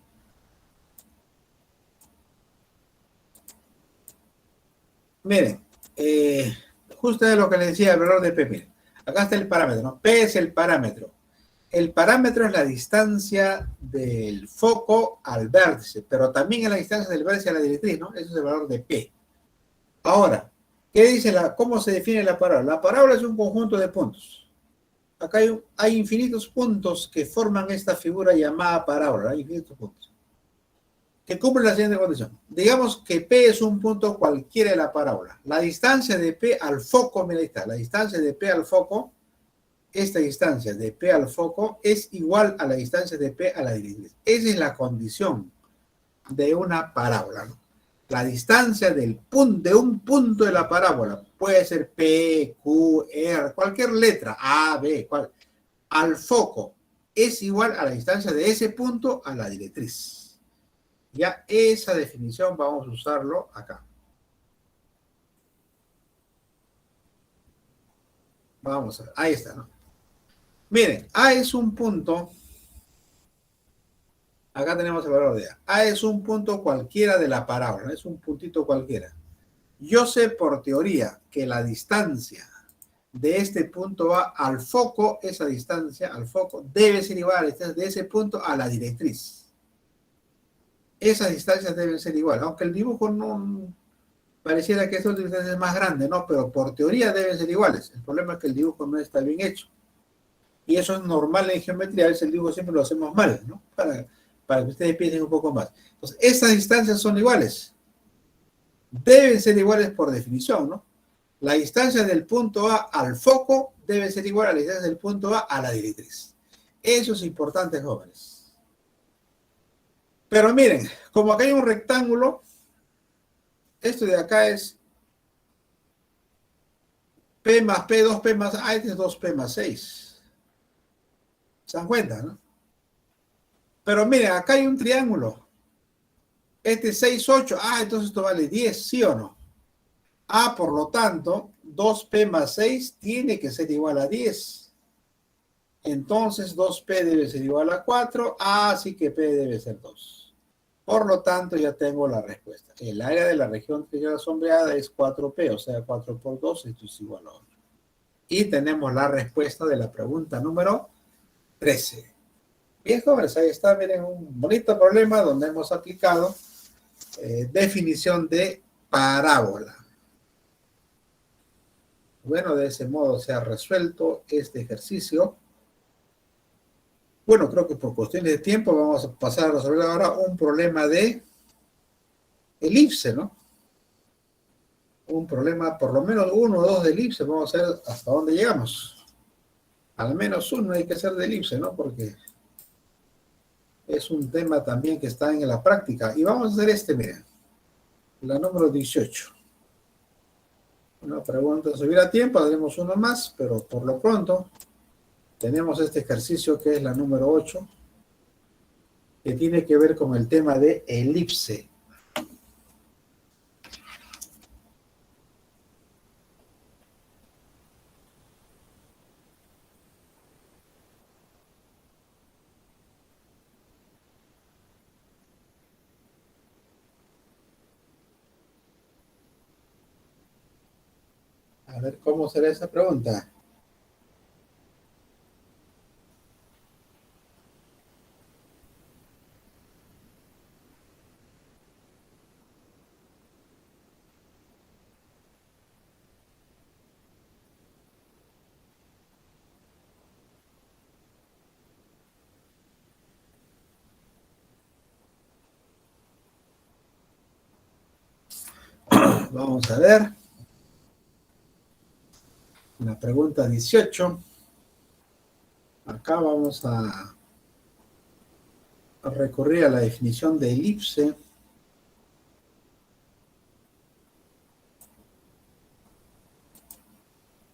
Miren, justo es lo que les decía el valor de P. Miren, Acá está el parámetro, ¿no? P es el parámetro. El parámetro es la distancia del foco al vértice, pero también es la distancia del vértice a la directriz, ¿no? Ese es el valor de P. Ahora, ¿qué dice cómo se define la parábola? La parábola es un conjunto de puntos. Acá hay infinitos puntos que forman esta figura llamada parábola. Hay infinitos puntos que cumplen la siguiente condición. Digamos que P es un punto cualquiera de la parábola. La distancia de P al foco, mira ahí está, la distancia de P al foco, esta distancia de P al foco es igual a la distancia de P a la directriz. Esa es la condición de una parábola, ¿no? La distancia de un punto de la parábola puede ser P, Q, R, cualquier letra, A, B, al foco es igual a la distancia de ese punto a la directriz. Ya esa definición vamos a usarlo acá. Vamos a ver, ahí está, ¿no? Miren, A es un punto, acá tenemos el valor de A. A es un punto cualquiera de la parábola, ¿no? Es un puntito cualquiera. Yo sé por teoría que la distancia de este punto A al foco, esa distancia al foco, debe ser igual a la distancia de ese punto a la directriz. Esas distancias deben ser iguales, aunque el dibujo no pareciera que esta distancia es más grande, ¿no? Pero por teoría deben ser iguales. El problema es que el dibujo no está bien hecho. Y eso es normal en geometría, a veces el dibujo siempre lo hacemos mal, ¿no? Para que ustedes piensen un poco más. Entonces, estas distancias son iguales. Deben ser iguales por definición, ¿no? La distancia del punto A al foco debe ser igual a la distancia del punto A a la directriz. Eso es importante, jóvenes. Pero miren, como acá hay un rectángulo, esto de acá es P más P, 2P más A, este es 2P más 6. ¿Se dan cuenta, no? Pero miren, acá hay un triángulo. Este es 6, 8. Entonces esto vale 10, ¿sí o no? Por lo tanto, 2P más 6 tiene que ser igual a 10. Entonces 2P debe ser igual a 4. Así que P debe ser 2. Por lo tanto, ya tengo la respuesta. El área de la región triangular sombreada es 4P, o sea, 4 por 2, esto es igual a 8. Y tenemos la respuesta de la pregunta número 13. Bien, jóvenes, ahí está, miren, un bonito problema donde hemos aplicado definición de parábola. Bueno, de ese modo se ha resuelto este ejercicio. Bueno, creo que por cuestiones de tiempo vamos a pasar a resolver ahora un problema de elipse, ¿no? Un problema, por lo menos uno o dos de elipse, vamos a ver hasta dónde llegamos. Al menos uno hay que hacer de elipse, ¿no? Porque es un tema también que está en la práctica. Y vamos a hacer miren, la número 18. Una pregunta, si hubiera tiempo, haremos uno más, pero por lo pronto tenemos este ejercicio que es la número 8, que tiene que ver con el tema de elipse. A ver cómo será esa pregunta. Vamos a ver. La pregunta 18. Acá vamos a recurrir a la definición de elipse.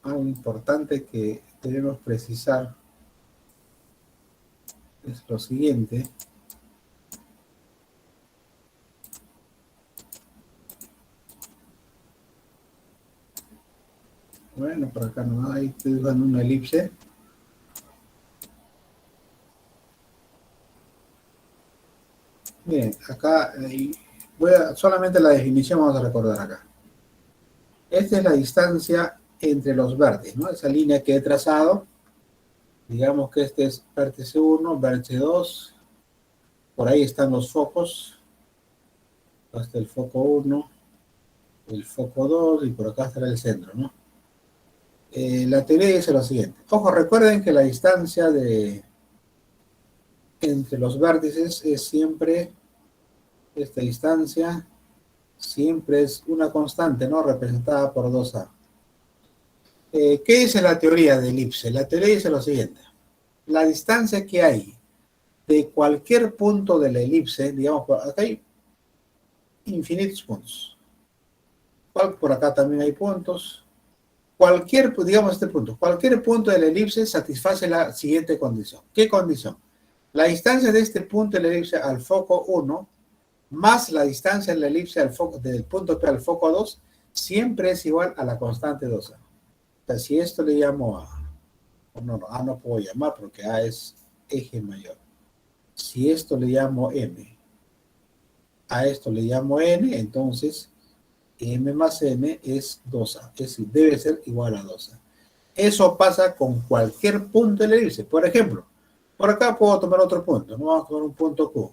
Algo importante que debemos precisar es lo siguiente. Bueno, por acá no hay, estoy dibujando una elipse. Miren, acá solamente la definición vamos a recordar acá. Esta es la distancia entre los vértices, ¿no? Esa línea que he trazado, digamos que este es vértice 1, vértice 2, por ahí están los focos, hasta el foco 1, el foco 2 y por acá estará el centro, ¿no? La teoría dice lo siguiente. Ojo, recuerden que la distancia entre los vértices es siempre, esta distancia siempre es una constante, ¿no? Representada por 2a. ¿Qué dice la teoría de elipse? La teoría dice lo siguiente. La distancia que hay de cualquier punto de la elipse, digamos, acá hay infinitos puntos. Por acá también hay puntos. Cualquier, digamos este punto, cualquier punto de la elipse satisface la siguiente condición. ¿Qué condición? La distancia de este punto de la elipse al foco 1 más la distancia de la elipse al foco, del punto P al foco 2 siempre es igual a la constante 2a. O sea, si esto le llamo A, no, A no puedo llamar porque A es eje mayor. Si esto le llamo M, a esto le llamo N, entonces M más N es 2A, es decir, debe ser igual a 2A. Eso pasa con cualquier punto de la elipse. Por ejemplo, por acá puedo tomar otro punto, ¿no? Vamos a tomar un punto Q.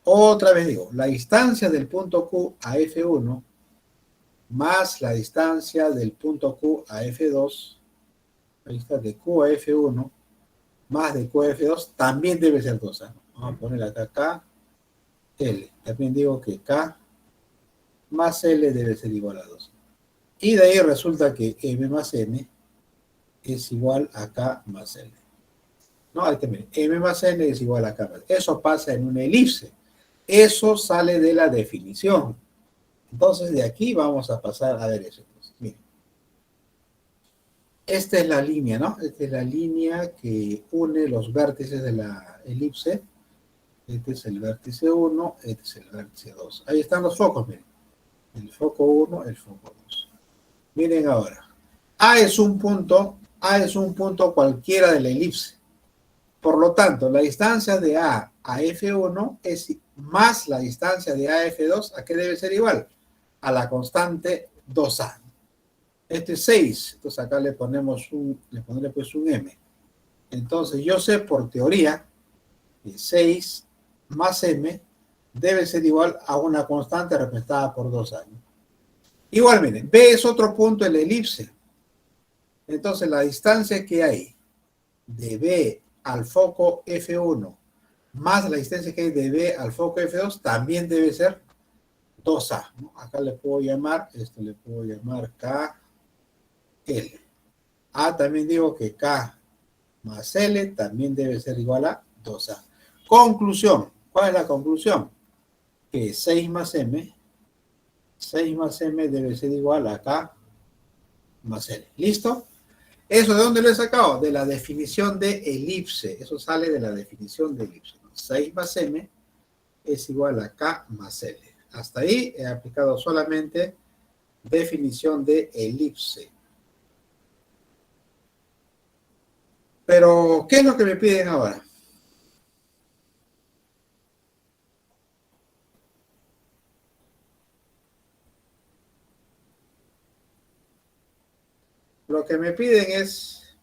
Otra vez digo, la distancia del punto Q a F1 más la distancia del punto Q a F2, ahí está, de Q a F1 más de Q a F2 también debe ser 2A. Vamos a poner acá K, L. También digo que K más L debe ser igual a 2. Y de ahí resulta que M más N es igual a K más L. No, ahí también. M más N es igual a K más L. Eso pasa en una elipse. Eso sale de la definición. Entonces, de aquí vamos a pasar a ver eso. Entonces, miren. Esta es la línea, ¿no? Esta es la línea que une los vértices de la elipse. Este es el vértice 1, este es el vértice 2. Ahí están los focos, miren. El foco 1, el foco 2. Miren ahora. A es un punto cualquiera de la elipse. Por lo tanto, la distancia de A a F1 es más la distancia de A a F2, ¿a qué debe ser igual? A la constante 2A. Este es 6, entonces acá le pondré pues un M. Entonces yo sé por teoría que 6 más M debe ser igual a una constante representada por 2A. Igual, miren, B es otro punto en la elipse. Entonces la distancia que hay de B al foco F1 más la distancia que hay de B al foco F2 también debe ser 2A, ¿no? Acá le puedo llamar, esto le puedo llamar KL. A también digo que K más L también debe ser igual a 2A. Conclusión. ¿Cuál es la conclusión? Que 6 más M debe ser igual a K más L. ¿Listo? ¿Eso de dónde lo he sacado? De la definición de elipse. Eso sale de la definición de elipse. 6 más M es igual a K más L. Hasta ahí he aplicado solamente definición de elipse. Pero, ¿qué es lo que me piden ahora? Lo que me piden es,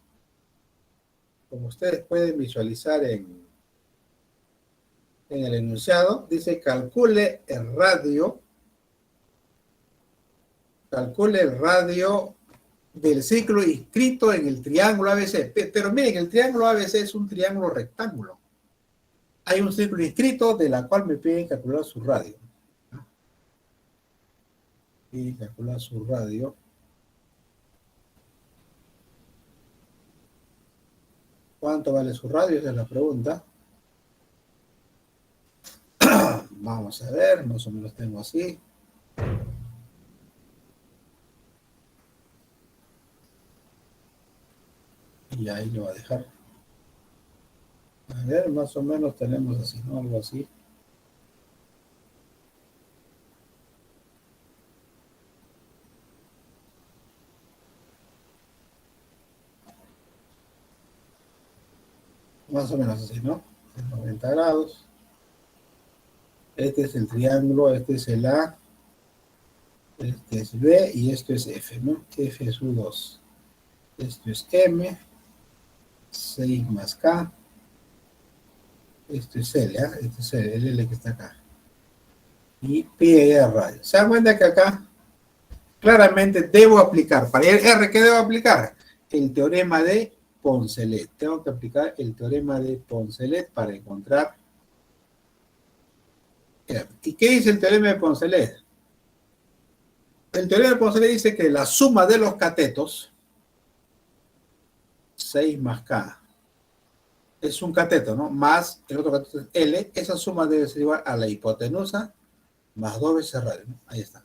como ustedes pueden visualizar en el enunciado, dice calcule el radio del ciclo inscrito en el triángulo ABC. Pero miren, el triángulo ABC es un triángulo rectángulo. Hay un círculo inscrito de la cual me piden calcular su radio. Y calcular su radio. ¿Cuánto vale su radio? Esa es la pregunta. Vamos a ver, más o menos tengo así. Y ahí lo voy a dejar. A ver, más o menos tenemos así, ¿no? Algo así. Más o menos así, ¿no? 90 grados. Este es el triángulo, este es el A, este es B y esto es F, ¿no? F es U2. Esto es M, 6 más K. Esto es L, ¿eh? Esto es el L que está acá. Y pi al radio. ¿Se dan cuenta que acá claramente debo aplicar? Para el R, ¿qué debo aplicar? El teorema de Poncelet. Tengo que aplicar el teorema de Poncelet para encontrar R. ¿Y qué dice el teorema de Poncelet? El teorema de Poncelet dice que la suma de los catetos, 6 más K, es un cateto, ¿no? Más el otro cateto es L. Esa suma debe ser igual a la hipotenusa más 2 veces radio, ¿no? Ahí está.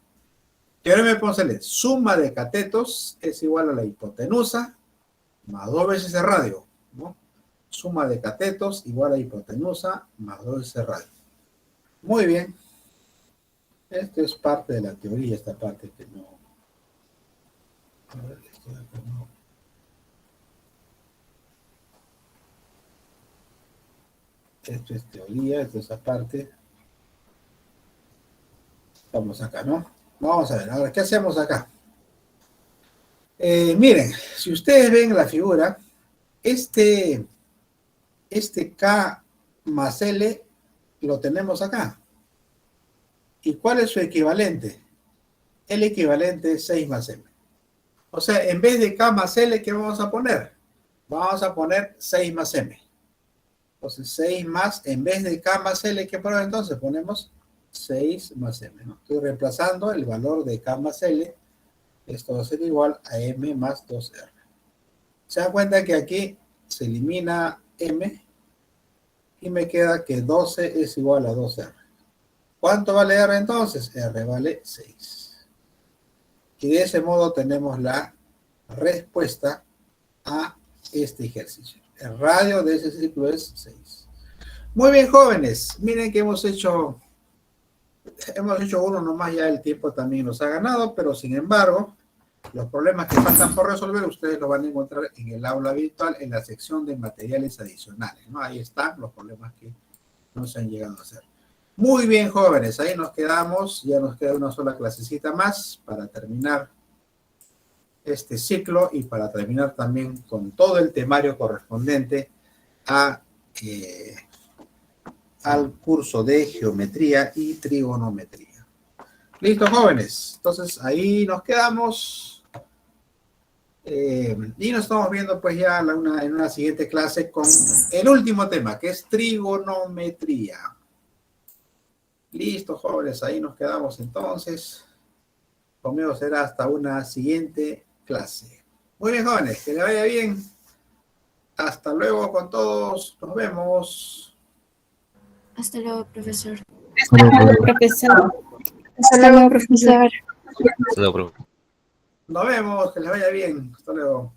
Teorema de Poncelet. Suma de catetos es igual a la hipotenusa más 2 veces el radio, ¿no? Suma de catetos igual a hipotenusa más 2 veces radio. Muy bien. Esto es parte de la teoría, esta parte que no. A ver, esto de acá no. Esto es teoría, esto es aparte. Estamos acá, ¿no? Vamos a ver, ahora, ¿qué hacemos acá? Miren, si ustedes ven la figura, este K más L lo tenemos acá. ¿Y cuál es su equivalente? El equivalente es 6 más M. O sea, en vez de K más L, ¿qué vamos a poner? Vamos a poner 6 más M. Entonces, 6 más, en vez de K más L, ¿qué ponemos entonces? Ponemos 6 más M, ¿no? Estoy reemplazando el valor de K más L. Esto va a ser igual a M más 2R. Se dan cuenta que aquí se elimina M y me queda que 12 es igual a 2R. ¿Cuánto vale R entonces? R vale 6. Y de ese modo tenemos la respuesta a este ejercicio. El radio de ese círculo es 6. Muy bien, jóvenes. Miren que hemos hecho uno nomás, ya el tiempo también nos ha ganado, pero sin embargo, los problemas que faltan por resolver, ustedes los van a encontrar en el aula virtual, en la sección de materiales adicionales, ¿no? Ahí están los problemas que no se han llegado a hacer. Muy bien, jóvenes, ahí nos quedamos, ya nos queda una sola clasecita más para terminar este ciclo y para terminar también con todo el temario correspondiente al curso de geometría y trigonometría. ¿Listo, jóvenes? Entonces, ahí nos quedamos. Y nos estamos viendo pues ya en una siguiente clase con el último tema, que es trigonometría. Listo, jóvenes, ahí nos quedamos entonces. Conmigo será hasta una siguiente clase. Muy bien, jóvenes, que les vaya bien. Hasta luego con todos. Nos vemos. Hasta luego, profesor. Hasta luego, profesor. Hasta luego, profesor. Hasta luego, profesor. Nos vemos, que les vaya bien. Hasta luego.